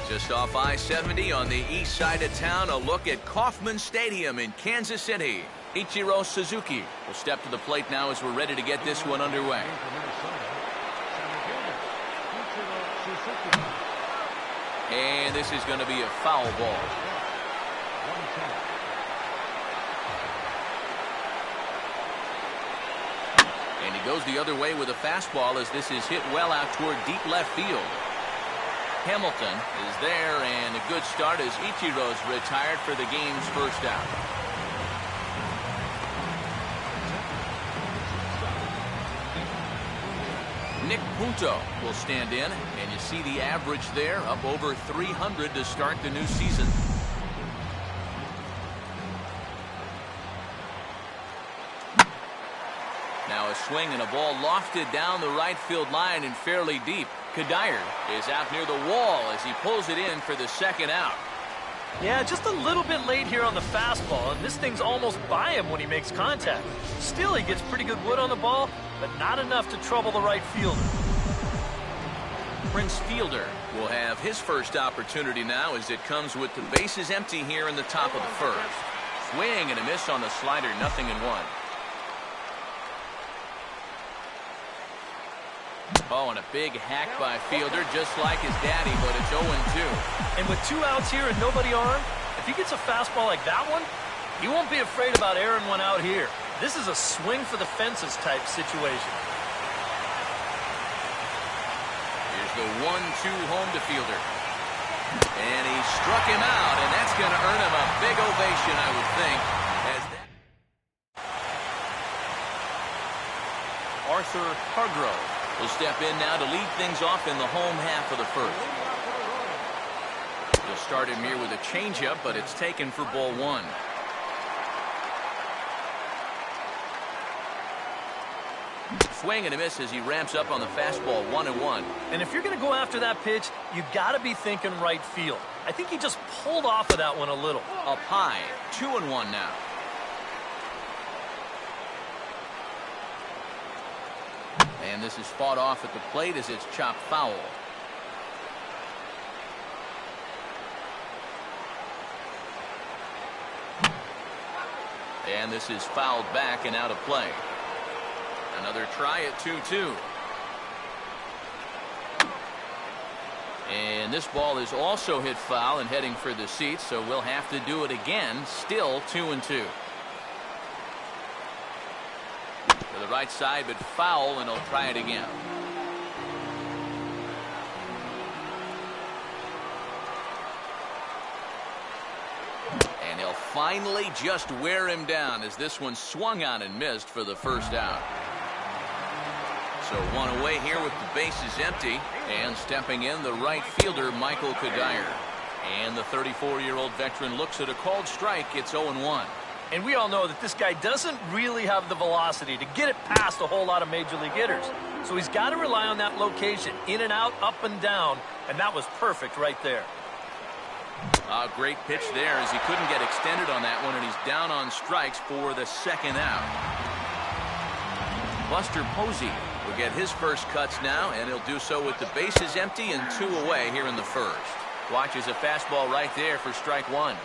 [SPEAKER 1] Just off I-70 on the east side of town, a look at Kauffman Stadium in Kansas City. Ichiro Suzuki will step to the plate now as we're ready to get this one underway. And this is going to be a foul ball. And he goes the other way with a fastball as this is hit well out toward deep left field. Hamilton is there, and a good start as Ichiro's retired for the game's first out. Nick Punto will stand in, and you see the average there, up over 300 to start the new season. Now a swing and a ball lofted down the right field line and fairly deep. Kadire is out near the wall as he pulls it in for the second out.
[SPEAKER 2] Yeah, just a little bit late here on the fastball, and this thing's almost by him when he makes contact. Still, he gets pretty good wood on the ball, but not enough to trouble the right fielder.
[SPEAKER 1] Prince Fielder will have his first opportunity now as it comes with the bases empty here in the top of the first. Swing and a miss on the slider, 0-1. Oh, and a big hack by Fielder, just like his daddy, but it's 0-2.
[SPEAKER 2] And with 2 outs here and nobody on, if he gets a fastball like that one, he won't be afraid about airing one out here. This is a swing for the fences type situation.
[SPEAKER 1] Here's the 1-2 home to Fielder. And he struck him out, and that's going to earn him a big ovation, I would think. As that Arthur Hargrove will step in now to lead things off in the home half of the first. He'll start him here with a changeup, but it's taken for ball 1. Swing and a miss as he ramps up on the fastball, 1-1.
[SPEAKER 2] And if you're going to go after that pitch, you got to be thinking right field. I think he just pulled off of that one a little.
[SPEAKER 1] Up high, 2-1 now. And this is fought off at the plate as it's chopped foul. And this is fouled back and out of play. Another try at 2-2. And this ball is also hit foul and heading for the seats, so we'll have to do it again. Still 2-2. To the right side, but foul, and he'll try it again. And he'll finally just wear him down as this one swung on and missed for the first out. So one away here with the bases empty, and stepping in the right fielder, Michael Kadire. And the 34-year-old veteran looks at a called strike. It's 0-1.
[SPEAKER 2] And we all know that this guy doesn't really have the velocity to get it past a whole lot of major league hitters. So he's got to rely on that location, in and out, up and down, and that was perfect right there.
[SPEAKER 1] A great pitch there as he couldn't get extended on that one, and he's down on strikes for the second out. Buster Posey will get his first cuts now, and he'll do so with the bases empty and 2 away here in the first. Watches a fastball right there for strike 1.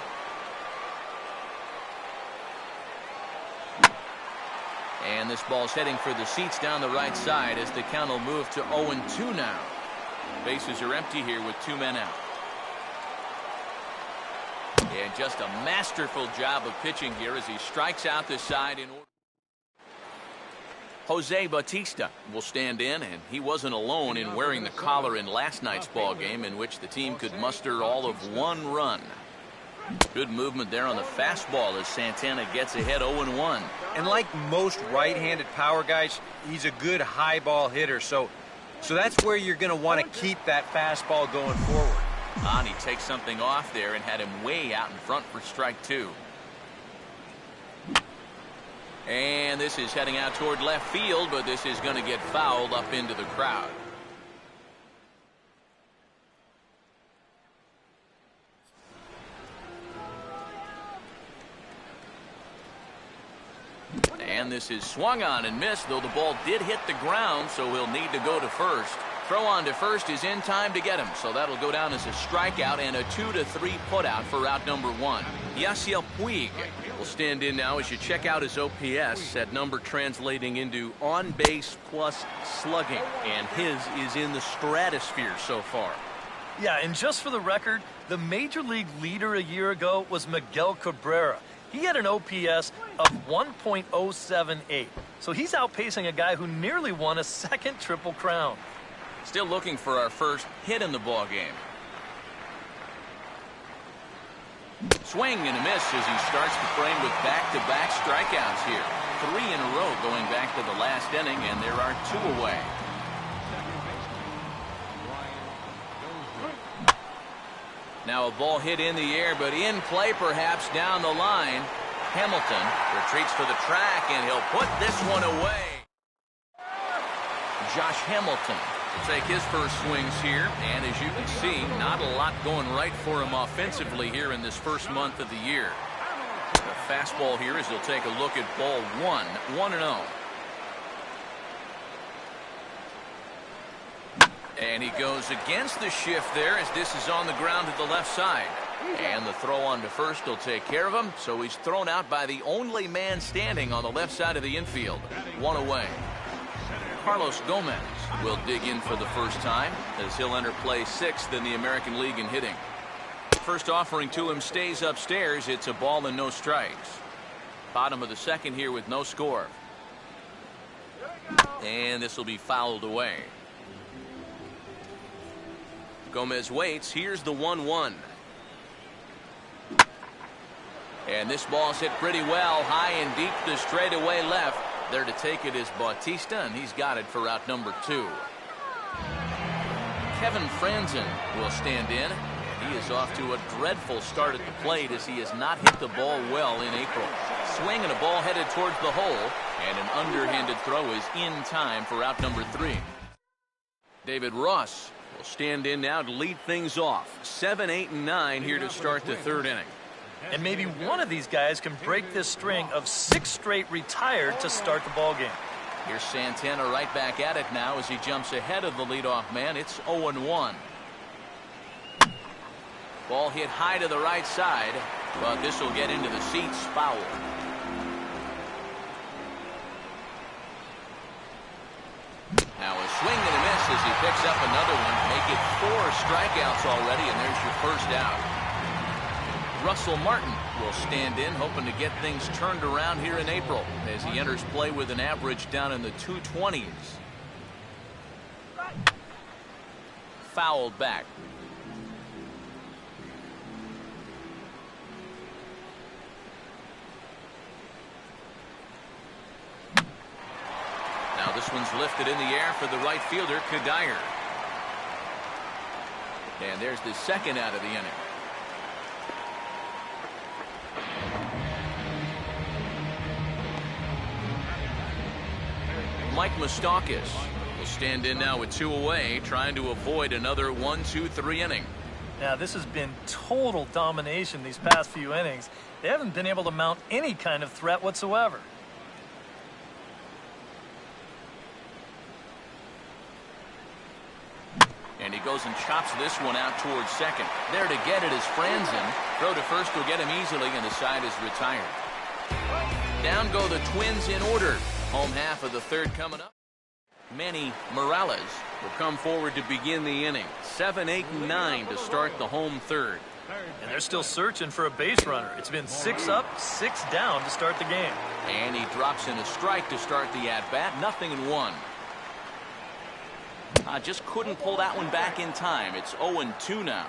[SPEAKER 1] And this ball's heading for the seats down the right side as the count will move to 0-2 now. Bases are empty here with 2 men out. And just a masterful job of pitching here as he strikes out the side in order. Jose Bautista will stand in, and he wasn't alone in wearing the collar in last night's ball game, in which the team could muster all of 1 run. Good movement there on the fastball as Santana gets ahead 0-1.
[SPEAKER 3] And like most right-handed power guys, he's a good high ball hitter. So that's where you're going to want to keep that fastball going forward.
[SPEAKER 1] And he takes something off there and had him way out in front for strike 2. And this is heading out toward left field, but this is going to get fouled up into the crowd. And this is swung on and missed, though the ball did hit the ground, so he'll need to go to first. Throw on to first is in time to get him, so that'll go down as a strikeout and a 2-3 putout for out number 1. Yasiel Puig will stand in now as you check out his OPS, that number translating into on base plus slugging, and his is in the stratosphere so far.
[SPEAKER 2] Yeah, and just for the record, the major league leader a year ago was Miguel Cabrera. He had an OPS of 1.078, so he's outpacing a guy who nearly won a second Triple Crown.
[SPEAKER 1] Still looking for our first hit in the ball game. Swing and a miss as he starts the frame with back-to-back strikeouts here. 3 in a row going back to the last inning, and there are 2 away. Now a ball hit in the air, but in play perhaps down the line. Hamilton retreats to the track, and he'll put this one away. Josh Hamilton will take his first swings here, and as you can see, not a lot going right for him offensively here in this first month of the year. The fastball here as he'll take a look at ball 1, 1-0. And he goes against the shift there as this is on the ground to the left side. And the throw on to first will take care of him, so he's thrown out by the only man standing on the left side of the infield. 1 away. Carlos Gomez will dig in for the first time as he'll enter play 6th in the American League in hitting. First offering to him stays upstairs. It's a ball and no strikes. Bottom of the second here with no score. And this will be fouled away. Gomez waits. Here's the 1-1. And this ball's hit pretty well, high and deep to straightaway left. There to take it is Bautista, and he's got it for out number 2. Kevin Franzen will stand in. He is off to a dreadful start at the plate as he has not hit the ball well in April. Swing and a ball headed towards the hole, and an underhanded throw is in time for out number 3. David Ross will stand in now to lead things off. 7, 8, and 9 here to start the 3rd inning.
[SPEAKER 2] And maybe one of these guys can break this string of 6 straight retired to start the ball game.
[SPEAKER 1] Here's Santana right back at it now as he jumps ahead of the leadoff man. It's 0-1. Ball hit high to the right side, but this will get into the seats foul. Now a swing and a miss as he picks up another one. Make it 4 strikeouts already, and there's your first out. Russell Martin will stand in, hoping to get things turned around here in April as he enters play with an average down in the 220s. Fouled back. Now this one's lifted in the air for the right fielder, Kadire. And there's the second out of the inning. Mike Moustakas will stand in now with 2 away, trying to avoid another 1-2-3 inning.
[SPEAKER 2] Now, this has been total domination these past few innings. They haven't been able to mount any kind of threat whatsoever.
[SPEAKER 1] And he goes and chops this one out towards second. There to get it is Franzen. Throw to first will get him easily, and the side is retired. Down go the Twins in order. Home half of the 3rd coming up. Manny Morales will come forward to begin the inning. 7, 8, and 9 to start the home 3rd.
[SPEAKER 2] And they're still searching for a base runner. It's been 6 up, 6 down to start the game.
[SPEAKER 1] And he drops in a strike to start the at-bat. 0-1. Just couldn't pull that one back in time. It's 0-2 now.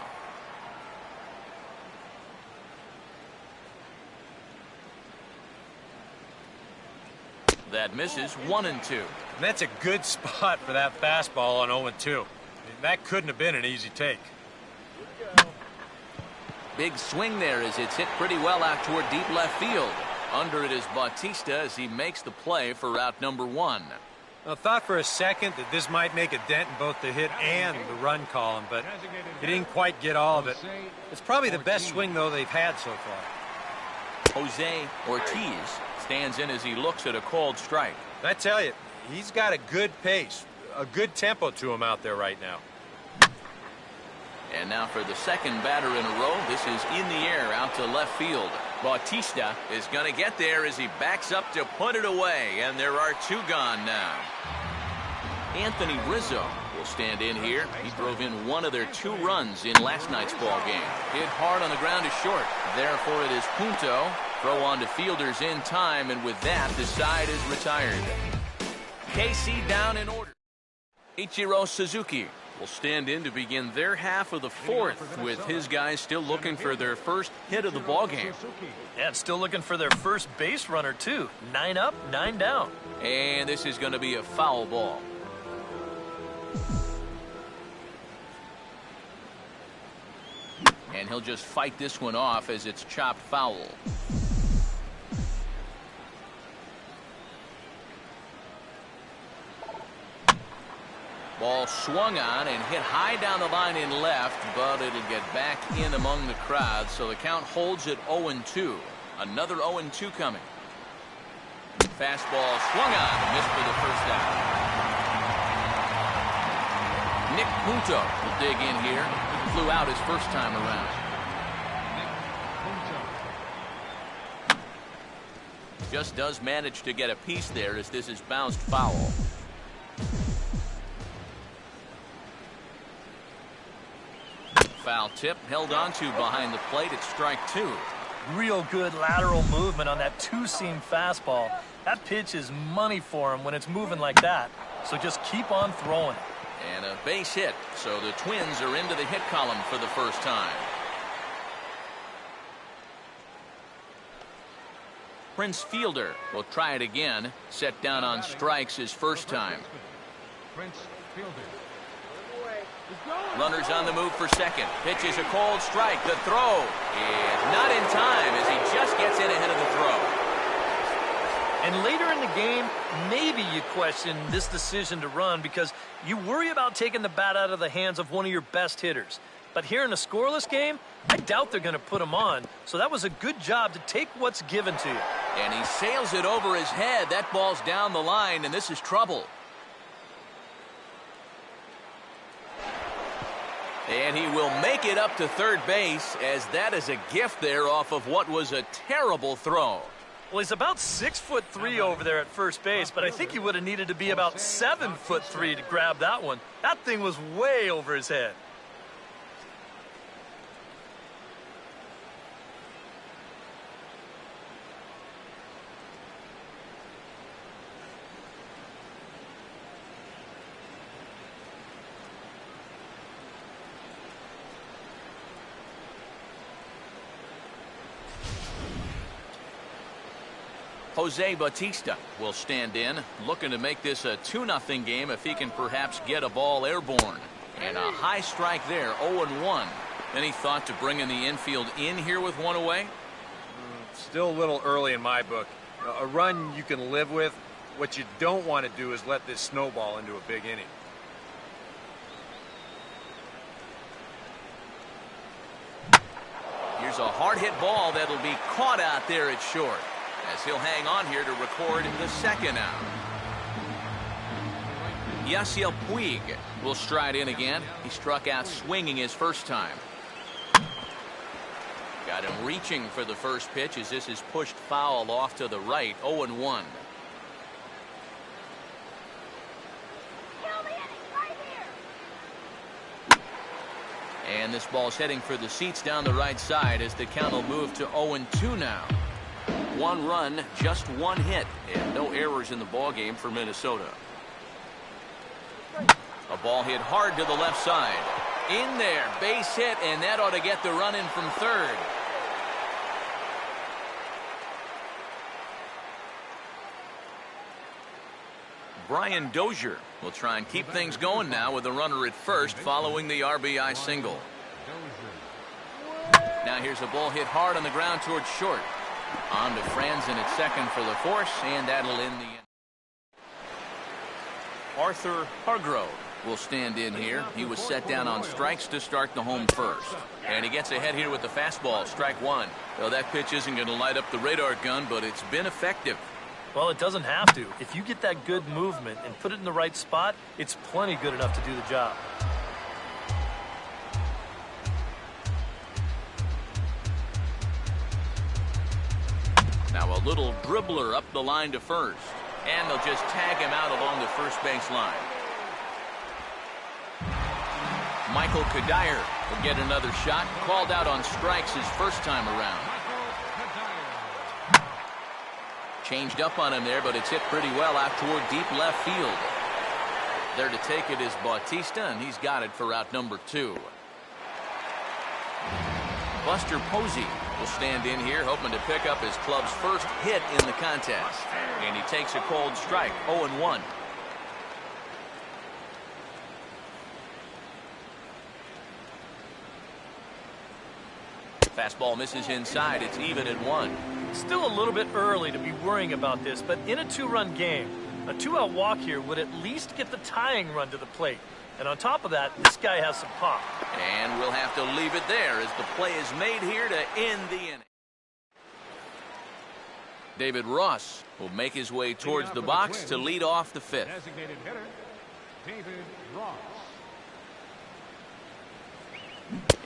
[SPEAKER 1] That misses. 1-2.
[SPEAKER 3] And that's a good spot for that fastball on 0-2. That couldn't have been an easy take.
[SPEAKER 1] Big swing there as it's hit pretty well out toward deep left field. Under it is Bautista as he makes the play for out number 1.
[SPEAKER 3] I thought for a second that this might make a dent in both the hit and the run column, but he didn't quite get all of it. It's probably the best swing, though, they've had so far.
[SPEAKER 1] Jose Ortiz stands in as he looks at a called strike.
[SPEAKER 3] I tell you, he's got a good pace. a good tempo to him out there right now.
[SPEAKER 1] And now for the second batter in a row. This is in the air out to left field. Bautista is going to get there as he backs up to put it away. And there are two gone now. Anthony Rizzo will stand in here. He drove in one of their 2 runs in last night's ball game. Hit hard on the ground to short. Therefore, it is Punto. Throw on to fielders in time, and with that, the side is retired. KC down in order. Ichiro Suzuki will stand in to begin their half of the 4th, with his guys still looking for their first hit of the ball game.
[SPEAKER 2] Yeah, and still looking for their first base runner, too. 9 up, 9 down.
[SPEAKER 1] And this is going to be a foul ball. And he'll just fight this one off as it's chopped foul. Ball swung on and hit high down the line in left, but it'll get back in among the crowd, so the count holds at 0-2. Another 0-2 coming. Fastball swung on and missed for the first out. Nick Punto will dig in here. Flew out his first time around. Just does manage to get a piece there as this is bounced foul. Foul tip held onto behind the plate at strike 2.
[SPEAKER 2] Real good lateral movement on that 2-seam fastball. That pitch is money for him when it's moving like that. So just keep on throwing it.
[SPEAKER 1] And a base hit, so the Twins are into the hit column for the first time. Prince Fielder will try it again. Set down on strikes his first time.
[SPEAKER 4] Prince Fielder.
[SPEAKER 1] Runners on the move for second. Pitch is a cold strike. The throw is not in time as he just gets in ahead of the throw.
[SPEAKER 2] And later in the game, maybe you question this decision to run because you worry about taking the bat out of the hands of one of your best hitters. But here in a scoreless game, I doubt they're going to put him on. So that was a good job to take what's given to you.
[SPEAKER 1] And he sails it over his head. That ball's down the line, and this is trouble. And he will make it up to third base, as that is a gift there off of what was a terrible throw.
[SPEAKER 2] Well, he's about 6'3" over there at first base, but I think he would have needed to be about 7'3" to grab that one. That thing was way over his head.
[SPEAKER 1] Jose Bautista will stand in, looking to make this a 2-0 game if he can perhaps get a ball airborne. And a high strike there, 0-1. Any thought to bringing the infield in here with one away?
[SPEAKER 3] Still a little early in my book. A run you can live with. What you don't want to do is let this snowball into a big inning.
[SPEAKER 1] Here's a hard hit ball that'll be caught out there at short, as he'll hang on here to record the second out. Yasiel Puig will stride in again. He struck out swinging his first time. Got him reaching for the first pitch as this is pushed foul off to the right, 0-1. And this ball's heading for the seats down the right side as the count will move to 0-2 now. 1 run, just 1 hit, and no errors in the ball game for Minnesota. A ball hit hard to the left side. In there, base hit, and that ought to get the run in from third. Brian Dozier will try and keep things going now with a runner at first following the RBI single. Now here's a ball hit hard on the ground towards short. On to Franzen at second for the force, and that'll end the inning. Arthur Hargrove will stand in here. He was set down on strikes to start the home first. And he gets ahead here with the fastball, strike 1. Well, that pitch isn't going to light up the radar gun, but it's been effective.
[SPEAKER 2] Well, it doesn't have to. If you get that good movement and put it in the right spot, it's plenty good enough to do the job.
[SPEAKER 1] Now a little dribbler up the line to first. And they'll just tag him out along the first base line. Michael Kadire will get another shot. Called out on strikes his first time around. Changed up on him there, but it's hit pretty well out toward deep left field. There to take it is Bautista, and he's got it for out number 2. Buster Posey will stand in here, hoping to pick up his club's first hit in the contest. And he takes a cold strike, 0-1. Fastball misses inside. It's even at 1.
[SPEAKER 2] Still a little bit early to be worrying about this, but in a 2-run game, a 2-out walk here would at least get the tying run to the plate. And on top of that, this guy has some pop.
[SPEAKER 1] And we'll have to leave it there as the play is made here to end the inning. David Ross will make his way towards the box to lead off the 5th.
[SPEAKER 4] Designated hitter, David Ross.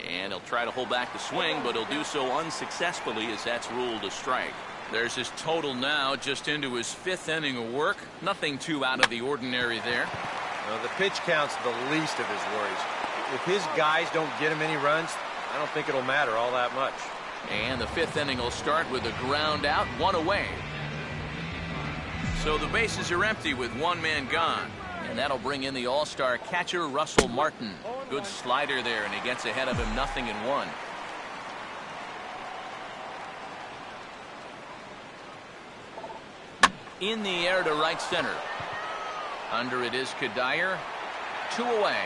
[SPEAKER 1] And he'll try to hold back the swing, but he'll do so unsuccessfully as that's ruled a strike. There's his total now, just into his 5th inning of work. Nothing too out of the ordinary there.
[SPEAKER 3] Well, the pitch count's the least of his worries. If his guys don't get him any runs, I don't think it'll matter all that much.
[SPEAKER 1] And the 5th inning will start with a ground out, 1 away. So the bases are empty with 1 man gone. And that'll bring in the all-star catcher, Russell Martin. Good slider there, and he gets ahead of him 0-1. In the air to right center. Under it is Kadire. 2 away.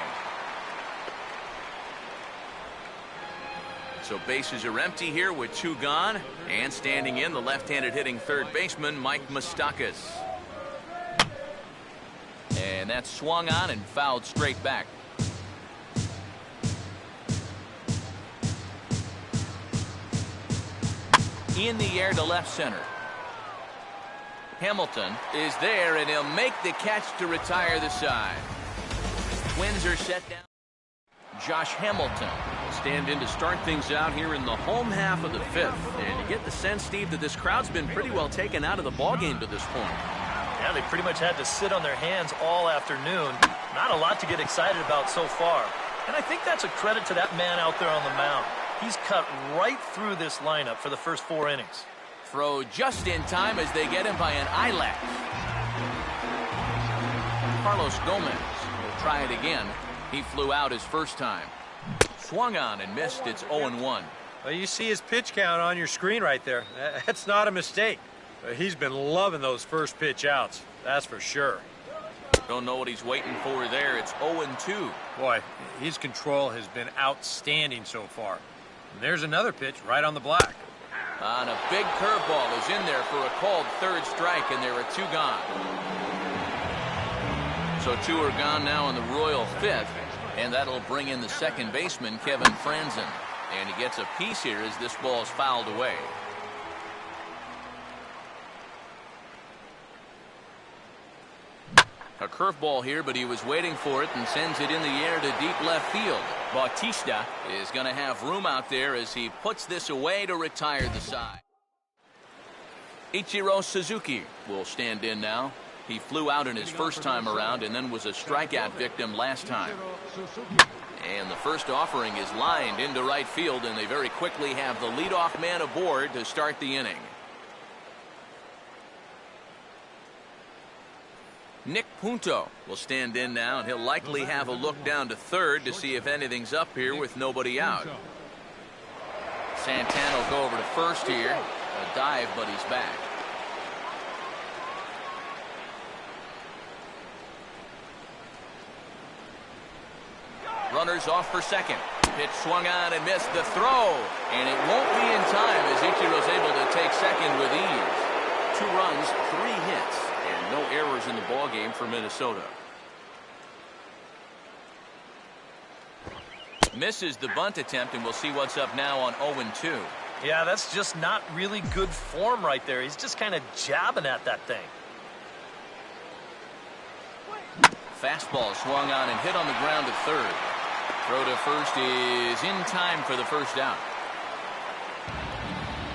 [SPEAKER 1] So bases are empty here with 2 gone. And standing in, the left-handed hitting third baseman, Mike Moustakas. And that's swung on and fouled straight back. In the air to left center. Hamilton is there, and he'll make the catch to retire the side. Twins are set down. Josh Hamilton will stand in to start things out here in the home half of the 5th. And you get the sense, Steve, that this crowd's been pretty well taken out of the ballgame to this point.
[SPEAKER 2] Yeah, they pretty much had to sit on their hands all afternoon. Not a lot to get excited about so far. And I think that's a credit to that man out there on the mound. He's cut right through this lineup for the first 4 innings.
[SPEAKER 1] Throw just in time as they get him by an eyelash. Carlos Gomez will try it again. He flew out his first time. Swung on and missed. It's 0-1.
[SPEAKER 3] Well, you see his pitch count on your screen right there. That's not a mistake. He's been loving those first pitch outs. That's for sure.
[SPEAKER 1] Don't know what he's waiting for there. It's 0-2.
[SPEAKER 3] Boy, his control has been outstanding so far. And there's another pitch right on the black.
[SPEAKER 1] On a big curveball is in there for a called 3rd strike, and there are 2 gone. So 2 are gone now in the Royal 5th, and that'll bring in the second baseman, Kevin Franzen. And he gets a piece here as this ball's fouled away. A curveball here, but he was waiting for it and sends it in the air to deep left field. Bautista is going to have room out there as he puts this away to retire the side. Ichiro Suzuki will stand in now. He flew out in his first time around and then was a strikeout victim last time. And the first offering is lined into right field, and they very quickly have the leadoff man aboard to start the inning. Nick Punto will stand in now, and he'll likely have a look down to third to see if anything's up here with nobody out. Santana will go over to first here. A dive, but he's back. Runners off for second. Pitch swung on and missed the throw. And it won't be in time as Ichiro's able to take second with ease. 2 runs, 3 hits. And no errors in the ballgame for Minnesota. Misses the bunt attempt, and we'll see what's up now on 0-2.
[SPEAKER 2] Yeah, that's just not really good form right there. He's just kind of jabbing at that thing.
[SPEAKER 1] Fastball swung on and hit on the ground to third. Throw to first is in time for the first out.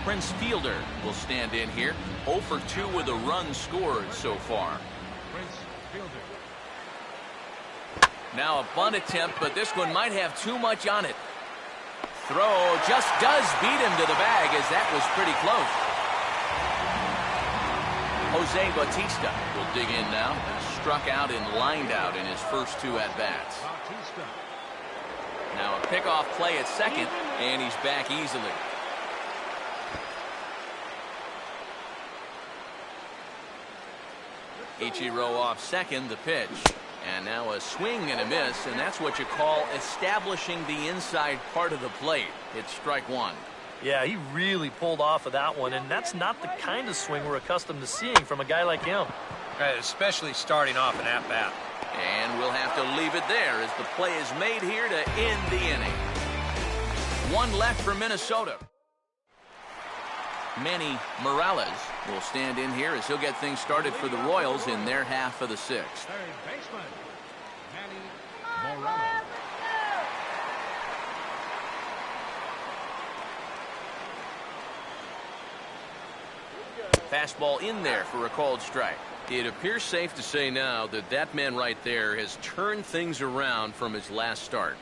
[SPEAKER 1] Prince Fielder will stand in here. 0 for 2 with a run scored so far.
[SPEAKER 4] Prince Fielder.
[SPEAKER 1] Now a bunt attempt, but this one might have too much on it. Throw just does beat him to the bag, as that was pretty close. Jose Bautista will dig in now. Struck out and lined out in his first 2 at-bats.
[SPEAKER 4] Bautista.
[SPEAKER 1] Now a pickoff play at second, and he's back easily. Ichiro off second, the pitch. And now a swing and a miss, and that's what you call establishing the inside part of the plate. It's strike 1.
[SPEAKER 2] Yeah, he really pulled off of that one, and that's not the kind of swing we're accustomed to seeing from a guy like him.
[SPEAKER 3] Especially starting off an at-bat.
[SPEAKER 1] And we'll have to leave it there as the play is made here to end the inning. 1 left for Minnesota. Manny Morales will stand in here as he'll get things started for the Royals in their half of the 6th.
[SPEAKER 4] Third baseman, Manny Morales.
[SPEAKER 1] Fastball in there for a called strike. It appears safe to say now that that man right there has turned things around from his last start.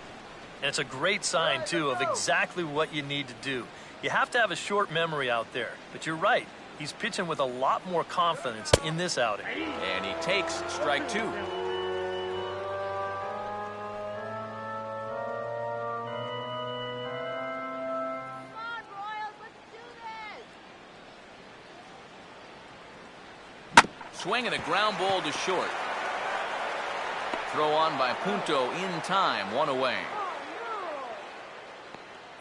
[SPEAKER 2] And it's a great sign, too, of exactly what you need to do. You have to have a short memory out there. But you're right. He's pitching with a lot more confidence in this outing.
[SPEAKER 1] And he takes strike 2. Swing and a ground ball to short. Throw on by Punto in time, 1 away.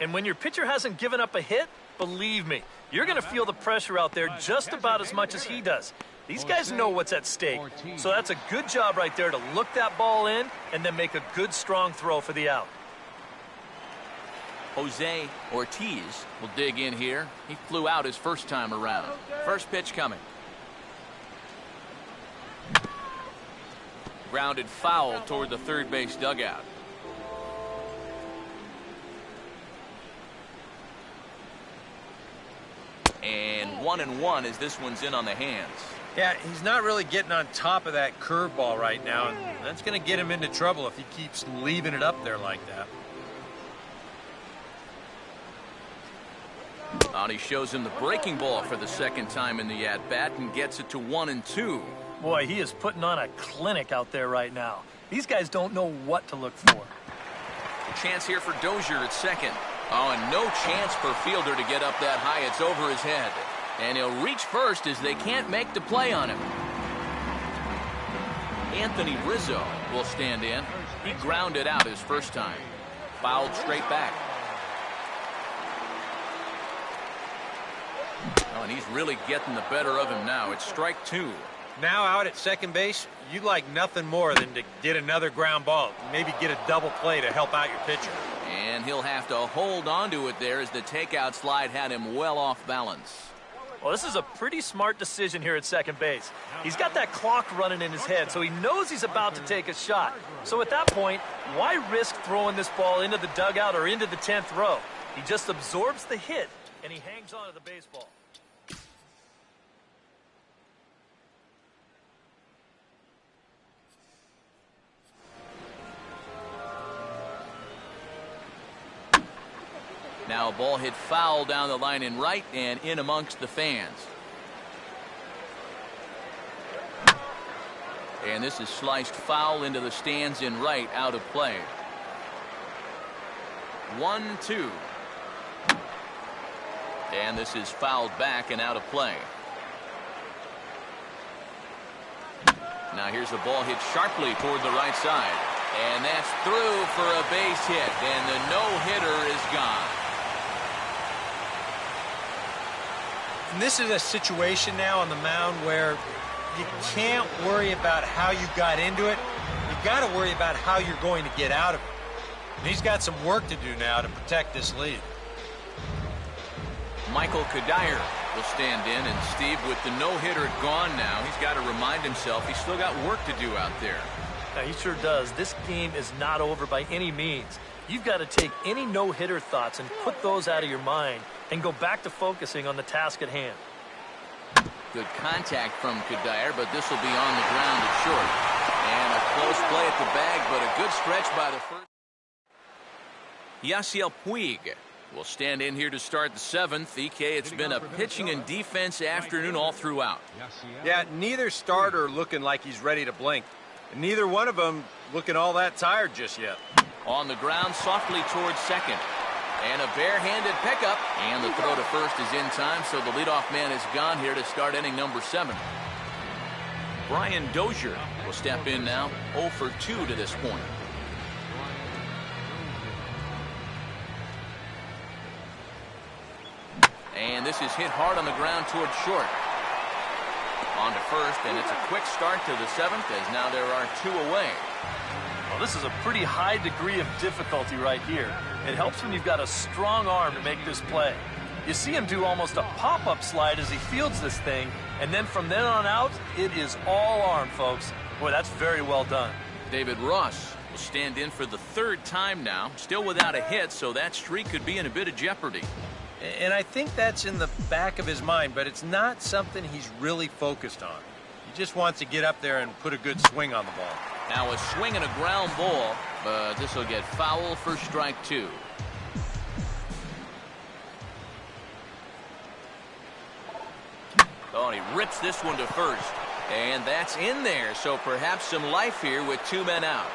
[SPEAKER 2] And when your pitcher hasn't given up a hit, believe me, you're going to feel the pressure out there just about as much as he does. These guys know what's at stake. So that's a good job right there to look that ball in and then make a good, strong throw for the out.
[SPEAKER 1] Jose Ortiz will dig in here. He flew out his first time around. First pitch coming. Grounded foul toward the third base dugout. And 1-1 as this one's in on the hands.
[SPEAKER 3] Yeah, he's not really getting on top of that curveball right now, and that's going to get him into trouble if he keeps leaving it up there like that.
[SPEAKER 1] And he shows him the breaking ball for the second time in the at-bat and gets it to 1-2.
[SPEAKER 2] Boy, he is putting on a clinic out there right now. These guys don't know what to look for.
[SPEAKER 1] A chance here for Dozier at second. Oh, and no chance for Fielder to get up that high. It's over his head. And he'll reach first as they can't make the play on him. Anthony Rizzo will stand in. He grounded out his first time. Fouled straight back. Oh, and he's really getting the better of him now. It's strike 2.
[SPEAKER 3] Now out at second base, you'd like nothing more than to get another ground ball. Maybe get a double play to help out your pitcher.
[SPEAKER 1] And he'll have to hold on to it there as the takeout slide had him well off balance.
[SPEAKER 2] Well, this is a pretty smart decision here at second base. He's got that clock running in his head, so he knows he's about to take a shot. So at that point, why risk throwing this ball into the dugout or into the 10th row? He just absorbs the hit, and he hangs on to the baseball.
[SPEAKER 1] Now a ball hit foul down the line in right and in amongst the fans. And this is sliced foul into the stands in right, out of play. 1-2. And this is fouled back and out of play. Now here's a ball hit sharply toward the right side. And that's through for a base hit. And the no-hitter is gone.
[SPEAKER 3] And this is a situation now on the mound where you can't worry about how you got into it. You got to worry about how you're going to get out of it. And he's got some work to do now to protect this lead.
[SPEAKER 1] Michael Kadire will stand in, and Steve, with the no-hitter gone now, he's got to remind himself he's still got work to do out there.
[SPEAKER 2] Yeah, he sure does. This game is not over by any means. You've got to take any no-hitter thoughts and put those out of your mind and go back to focusing on the task at hand.
[SPEAKER 1] Good contact from Kadire, but this will be on the ground at short. And a close play at the bag, but a good stretch by the first. Yasiel Puig will stand in here to start the seventh. EK, it's been a pitching and defense afternoon all throughout.
[SPEAKER 3] Yeah, neither starter looking like he's ready to blink. And neither one of them looking all that tired just yet.
[SPEAKER 1] On the ground, softly towards second. And a barehanded pickup. And the throw to first is in time, so the leadoff man is gone here to start inning number 7. Brian Dozier will step in now, 0 for 2 to this point. And this is hit hard on the ground towards short. On to first, and it's a quick start to the 7th, as now there are 2 away.
[SPEAKER 2] Well, this is a pretty high degree of difficulty right here. It helps when you've got a strong arm to make this play. You see him do almost a pop-up slide as he fields this thing, and then from then on out, it is all arm, folks. Boy, that's very well done.
[SPEAKER 1] David Ross will stand in for the 3rd time now, still without a hit, so that streak could be in a bit of jeopardy.
[SPEAKER 3] And I think that's in the back of his mind, but it's not something he's really focused on. He just wants to get up there and put a good swing on the ball.
[SPEAKER 1] Now a swing and a ground ball, but this will get foul for strike 2. Oh, and he rips this one to first. And that's in there, so perhaps some life here with 2 men out.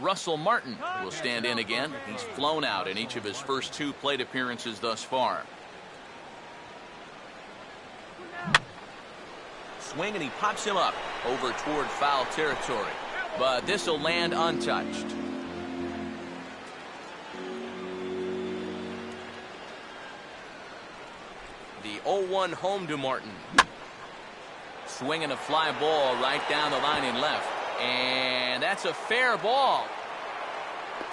[SPEAKER 1] Russell Martin will stand in again. He's flown out in each of his first 2 plate appearances thus far. Swing, and he pops him up over toward foul territory. But this will land untouched. The 0-1 home to Martin. Swinging a fly ball right down the line in left. And that's a fair ball.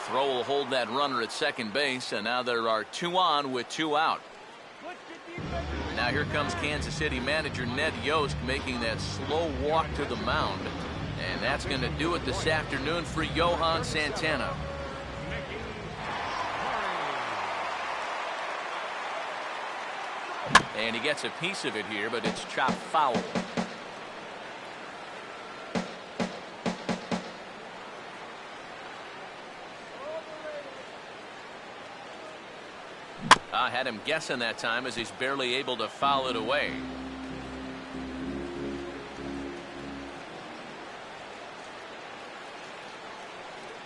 [SPEAKER 1] Throw will hold that runner at second base, and now there are 2 on with 2 out. Now here comes Kansas City manager Ned Yost making that slow walk to the mound. And that's going to do it this afternoon for Johan Santana. And he gets a piece of it here, but it's chopped foul. I had him guessing that time as he's barely able to foul it away.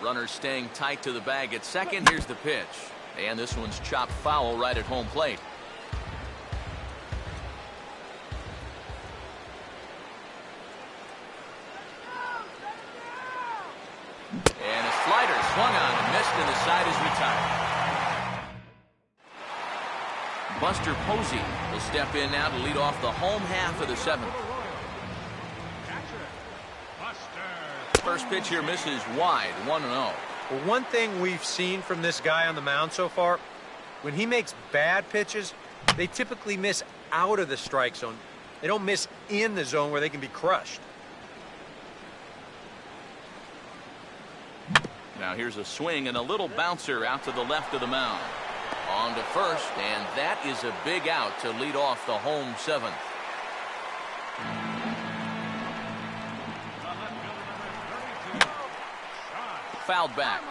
[SPEAKER 1] Runner staying tight to the bag at second. Here's the pitch. And this one's chopped foul right at home plate. And a slider swung on and missed, and the side is retired. Buster Posey will step in now to lead off the home half of the 7th. First pitch here misses wide, 1-0.
[SPEAKER 3] Well, one thing we've seen from this guy on the mound so far, when he makes bad pitches, they typically miss out of the strike zone. They don't miss in the zone where they can be crushed.
[SPEAKER 1] Now here's a swing and a little bouncer out to the left of the mound. On to first, and that is a big out to lead off the home 7th. Fouled back.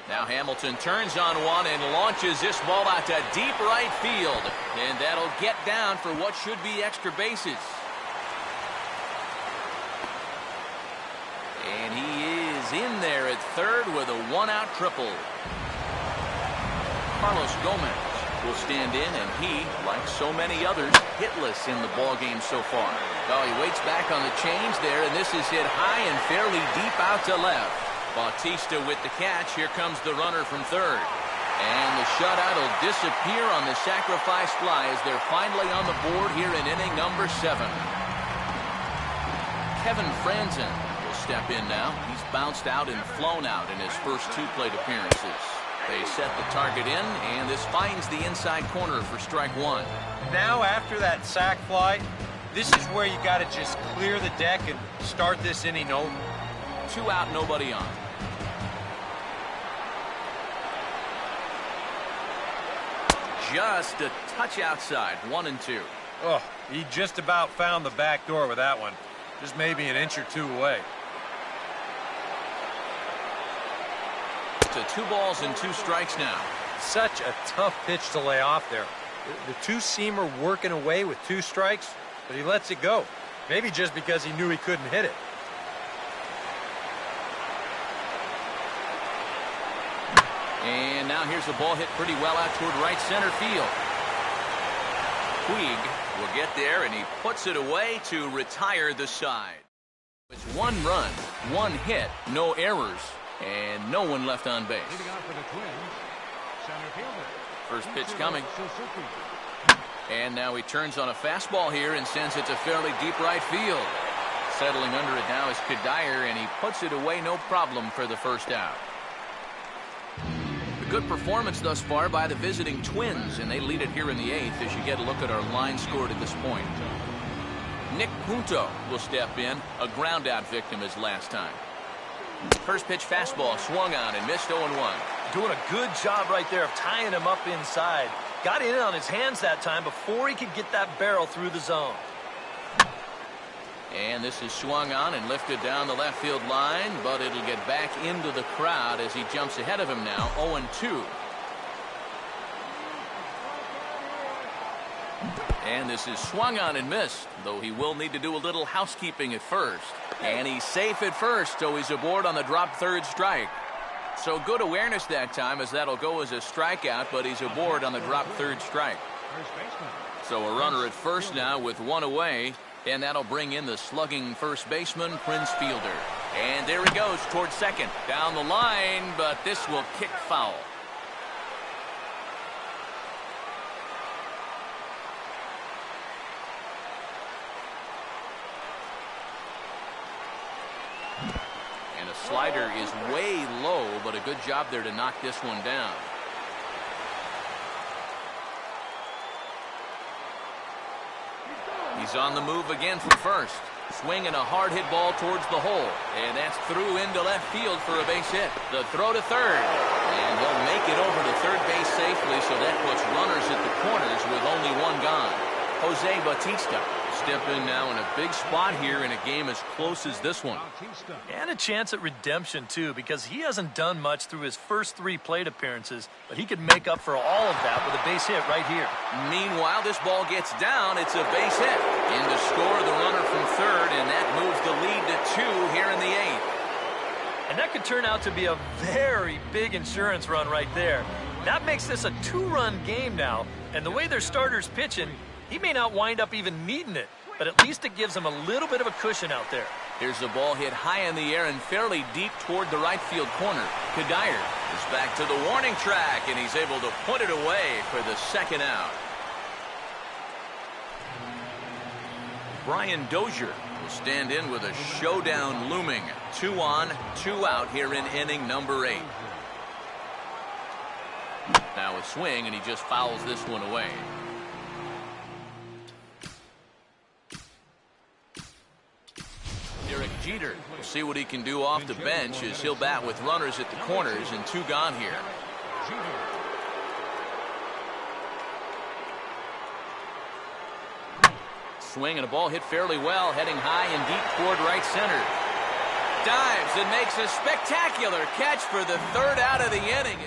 [SPEAKER 1] Now Hamilton turns on one and launches this ball out to deep right field. And that'll get down for what should be extra bases. And he is in there at third with a 1-out triple. Carlos Gomez will stand in, and he, like so many others, hitless in the ballgame so far. Oh, he waits back on the change there, and this is hit high and fairly deep out to left. Bautista with the catch. Here comes the runner from third. And the shutout will disappear on the sacrifice fly as they're finally on the board here in inning number 7. Kevin Franzen will step in now. He's bounced out and flown out in his first 2 plate appearances. They set the target in, and this finds the inside corner for strike 1.
[SPEAKER 3] Now after that sac fly, this is where you got to just clear the deck and start this inning over.
[SPEAKER 1] 2 out, nobody on. Just a touch outside, 1-2.
[SPEAKER 3] Oh, he just about found the back door with that one. Just maybe an inch or 2 away.
[SPEAKER 1] To 2 balls and 2 strikes now.
[SPEAKER 3] Such a tough pitch to lay off there. The 2-seamer working away with 2 strikes, but he lets it go. Maybe just because he knew he couldn't hit it.
[SPEAKER 1] And now here's the ball hit pretty well out toward right center field. Puig will get there, and he puts it away to retire the side. It's 1 run, 1 hit, no errors, and no one left on base.
[SPEAKER 4] Leading off for the Twins, center fielder.
[SPEAKER 1] First pitch coming. And now he turns on a fastball here and sends it to fairly deep right field. Settling under it now is Kadire, and he puts it away no problem for the first out. A good performance thus far by the visiting Twins, and they lead it here in the 8th as you get a look at our line scored at this point. Nick Punto will step in, a ground out victim as last time. First pitch fastball swung on and missed 0-1.
[SPEAKER 2] Doing a good job right there of tying him up inside. Got in on his hands that time before he could get that barrel through the zone.
[SPEAKER 1] And this is swung on and lifted down the left field line, but it'll get back into the crowd as he jumps ahead of him now, 0-2. And this is swung on and missed, though he will need to do a little housekeeping at first. And he's safe at first, so he's aboard on the drop third strike. So good awareness that time, as that'll go as a strikeout, but he's aboard on the drop third strike. So a runner at first now with 1 away, and that'll bring in the slugging first baseman, Prince Fielder. And there he goes towards second. Down the line, but this will kick foul. And a slider is way low, but a good job there to knock this one down. He's on the move again from first. Swinging a hard hit ball towards the hole. And that's through into left field for a base hit. The throw to third. And he'll make it over to third base safely, so that puts runners at the corners with only 1 gone. Jose Bautista step in now in a big spot here in a game as close as this one.
[SPEAKER 2] And a chance at redemption, too, because he hasn't done much through his first 3 plate appearances, but he could make up for all of that with a base hit right here.
[SPEAKER 1] Meanwhile, this ball gets down. It's a base hit. In to score the runner from third, and that moves the lead to 2 here in the 8th.
[SPEAKER 2] And that could turn out to be a very big insurance run right there. That makes this a 2-run game now, and the way their starter's pitching, he may not wind up even needing it, but at least it gives him a little bit of a cushion out there.
[SPEAKER 1] Here's the ball hit high in the air and fairly deep toward the right field corner. Kadire is back to the warning track, and he's able to put it away for the second out. Brian Dozier will stand in with a showdown looming. 2 on, 2 out here in inning number 8. Now a swing, and he just fouls this one away. Derek Jeter will see what he can do off the bench as he'll bat with runners at the corners and 2 gone here. Swing and a ball hit fairly well, heading high and deep toward right center. Dives and makes a spectacular catch for the 3rd out of the inning.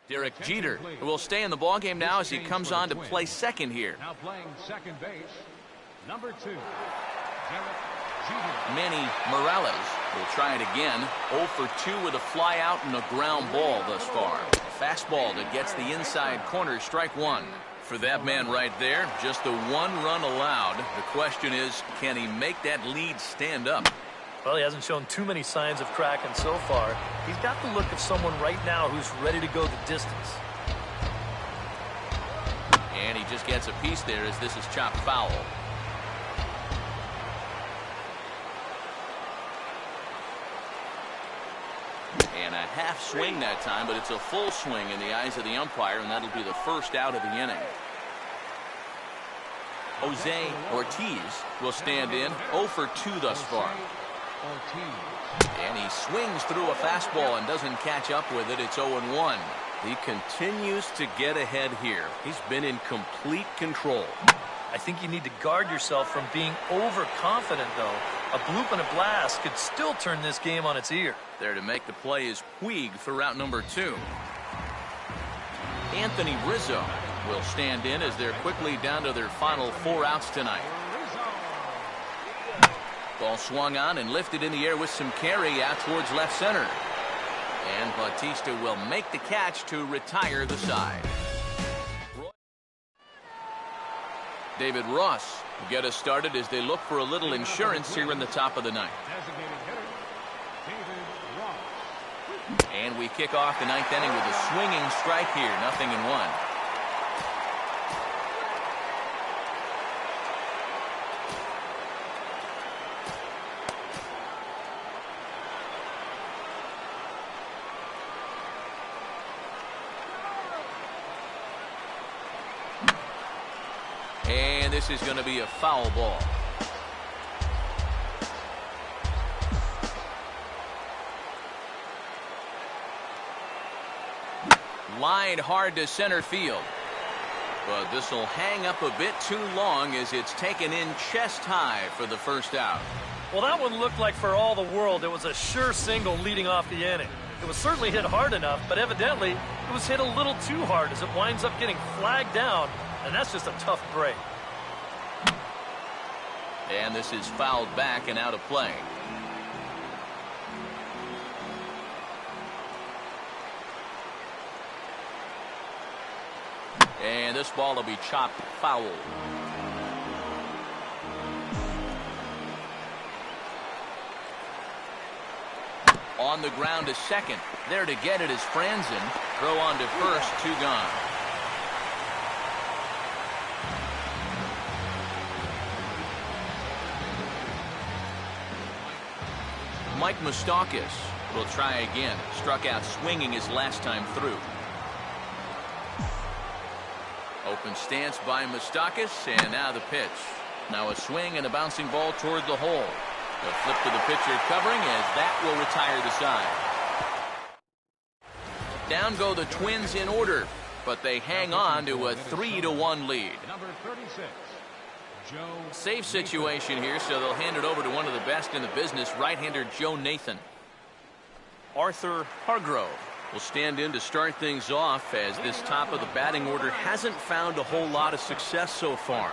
[SPEAKER 1] Derek Jeter will stay in the ballgame now as he comes on to play second here.
[SPEAKER 4] Now playing second base, number 2, Derek
[SPEAKER 1] Manny Morales will try it again. 0 for 2 with a fly out and a ground ball thus far. A fastball that gets the inside corner, strike 1. For that man right there, just the 1 run allowed. The question is, can he make that lead stand up?
[SPEAKER 2] Well, he hasn't shown too many signs of cracking so far. He's got the look of someone right now who's ready to go the distance.
[SPEAKER 1] And he just gets a piece there as this is chopped foul. And a half swing that time, but it's a full swing in the eyes of the umpire, and that'll be the first out of the inning. Jose Ortiz will stand in 0 for 2 thus far. And he swings through a fastball and doesn't catch up with it. It's 0-1.
[SPEAKER 5] He continues to get ahead here. He's been in complete control.
[SPEAKER 2] I think you need to guard yourself from being overconfident, though. A bloop and a blast could still turn this game on its ear.
[SPEAKER 1] There to make the play is Puig for route number 2. Anthony Rizzo will stand in as they're quickly down to their final 4 outs tonight. Ball swung on and lifted in the air with some carry out towards left center. And Bautista will make the catch to retire the side. David Ross will get us started as they look for a little insurance here in the top of the ninth. And we kick off the ninth inning with a swinging strike here, 0-1. And this is going to be a foul ball. Lined hard to center field. But this will hang up a bit too long as it's taken in chest high for the first out.
[SPEAKER 2] Well, that one looked like for all the world it was a sure single leading off the inning. It was certainly hit hard enough, but evidently it was hit a little too hard as it winds up getting flagged down, and that's just a tough break.
[SPEAKER 1] And this is fouled back and out of play. And this ball will be chopped foul. On the ground to second. There to get it is Franzen. Throw on to first, 2 gone. Mike Moustakas will try again. Struck out swinging his last time through. Open stance by Moustakas, and now the pitch. Now a swing and a bouncing ball toward the hole. A flip to the pitcher covering as that will retire the side. Down go the Twins in order, but they hang on to a 3-1 lead.
[SPEAKER 4] Number 36.
[SPEAKER 1] Safe situation here, so they'll hand it over to one of the best in the business, right-hander Joe Nathan. Arthur Hargrove will stand in to start things off as this top of the batting order hasn't found a whole lot of success so far.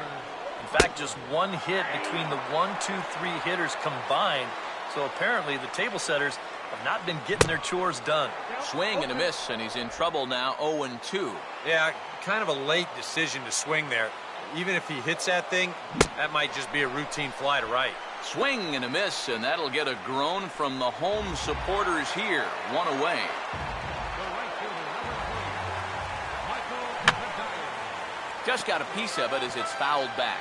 [SPEAKER 2] In fact, just one hit between the 1, 2, 3 hitters combined. So apparently the table setters have not been getting their chores done.
[SPEAKER 1] Swing and a miss, and he's in trouble now, 0-2.
[SPEAKER 3] Yeah, kind of a late decision to swing there. Even if he hits that thing, that might just be a routine fly to right.
[SPEAKER 1] Swing and a miss, and that'll get a groan from the home supporters here. 1 away. Just got a piece of it as it's fouled back.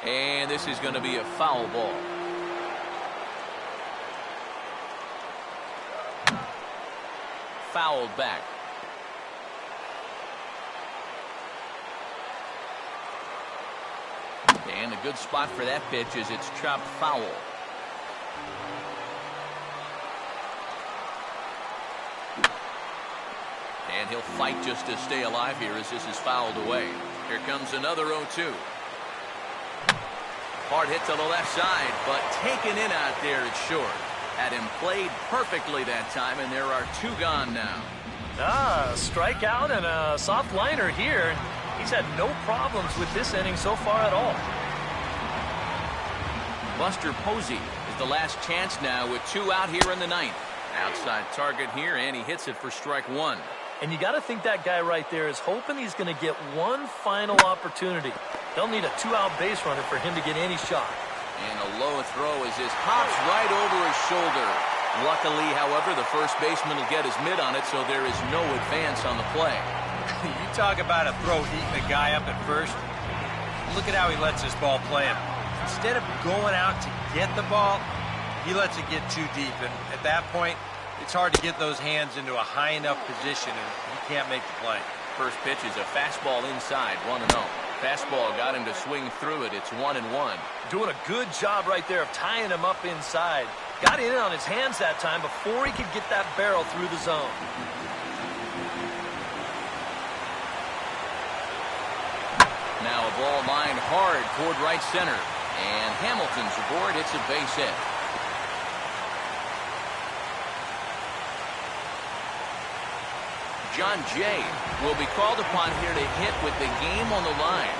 [SPEAKER 1] And this is going to be a foul ball. Fouled back. And a good spot for that pitch as it's chopped foul. And he'll fight just to stay alive here as this is fouled away. Here comes another 0-2. Hard hit to the left side, but taken in out there, it's short. Had him played perfectly that time, and there are 2 gone now.
[SPEAKER 2] A strikeout and a soft liner here. He's had no problems with this inning so far at all.
[SPEAKER 1] Buster Posey is the last chance now with 2 out here in the ninth. Outside target here, and he hits it for strike 1.
[SPEAKER 2] And you got to think that guy right there is hoping he's going to get one final opportunity. They'll need a 2-out base runner for him to get any shot.
[SPEAKER 1] And a low throw as this hops right over his shoulder. Luckily, however, the first baseman will get his mitt on it, so there is no advance on the play.
[SPEAKER 3] You talk about a throw eating a guy up at first. Look at how he lets this ball play him. Instead of going out to get the ball, he lets it get too deep. And at that point, it's hard to get those hands into a high enough position, and he can't make the play.
[SPEAKER 1] First pitch is a fastball inside, 1-0. Fastball got him to swing through it. It's 1-1.
[SPEAKER 2] Doing a good job right there of tying him up inside. Got in on his hands that time before he could get that barrel through the zone.
[SPEAKER 1] Now a ball lined hard toward right center. And Hamilton's aboard. It's a base hit. John Jay will be called upon here to hit with the game on the line.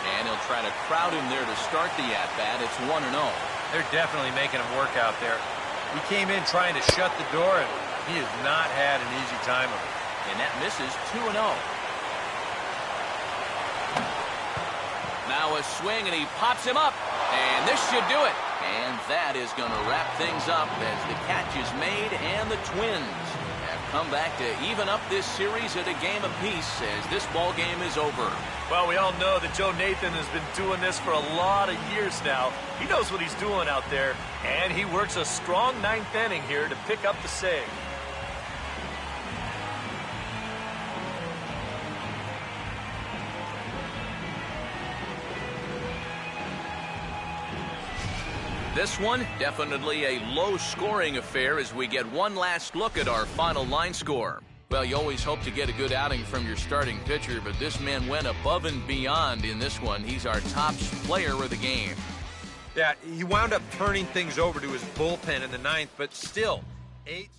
[SPEAKER 1] And he'll try to crowd him there to start the at-bat. It's 1-0.
[SPEAKER 3] They're definitely making him work out there. He came in trying to shut the door, and he has not had an easy time of it.
[SPEAKER 1] And that misses 2-0. Now a swing, and he pops him up. And this should do it. And that is going to wrap things up as the catch is made, and the Twins have come back to even up this series at a game apiece as this ball game is over.
[SPEAKER 2] Well, we all know that Joe Nathan has been doing this for a lot of years now. He knows what he's doing out there, and he works a strong 9th inning here to pick up the save.
[SPEAKER 1] This one, definitely a low-scoring affair as we get one last look at our final line score. Well, you always hope to get a good outing from your starting pitcher, but this man went above and beyond in this one. He's our top player of the game.
[SPEAKER 3] Yeah, he wound up turning things over to his bullpen in the 9th, but still, 8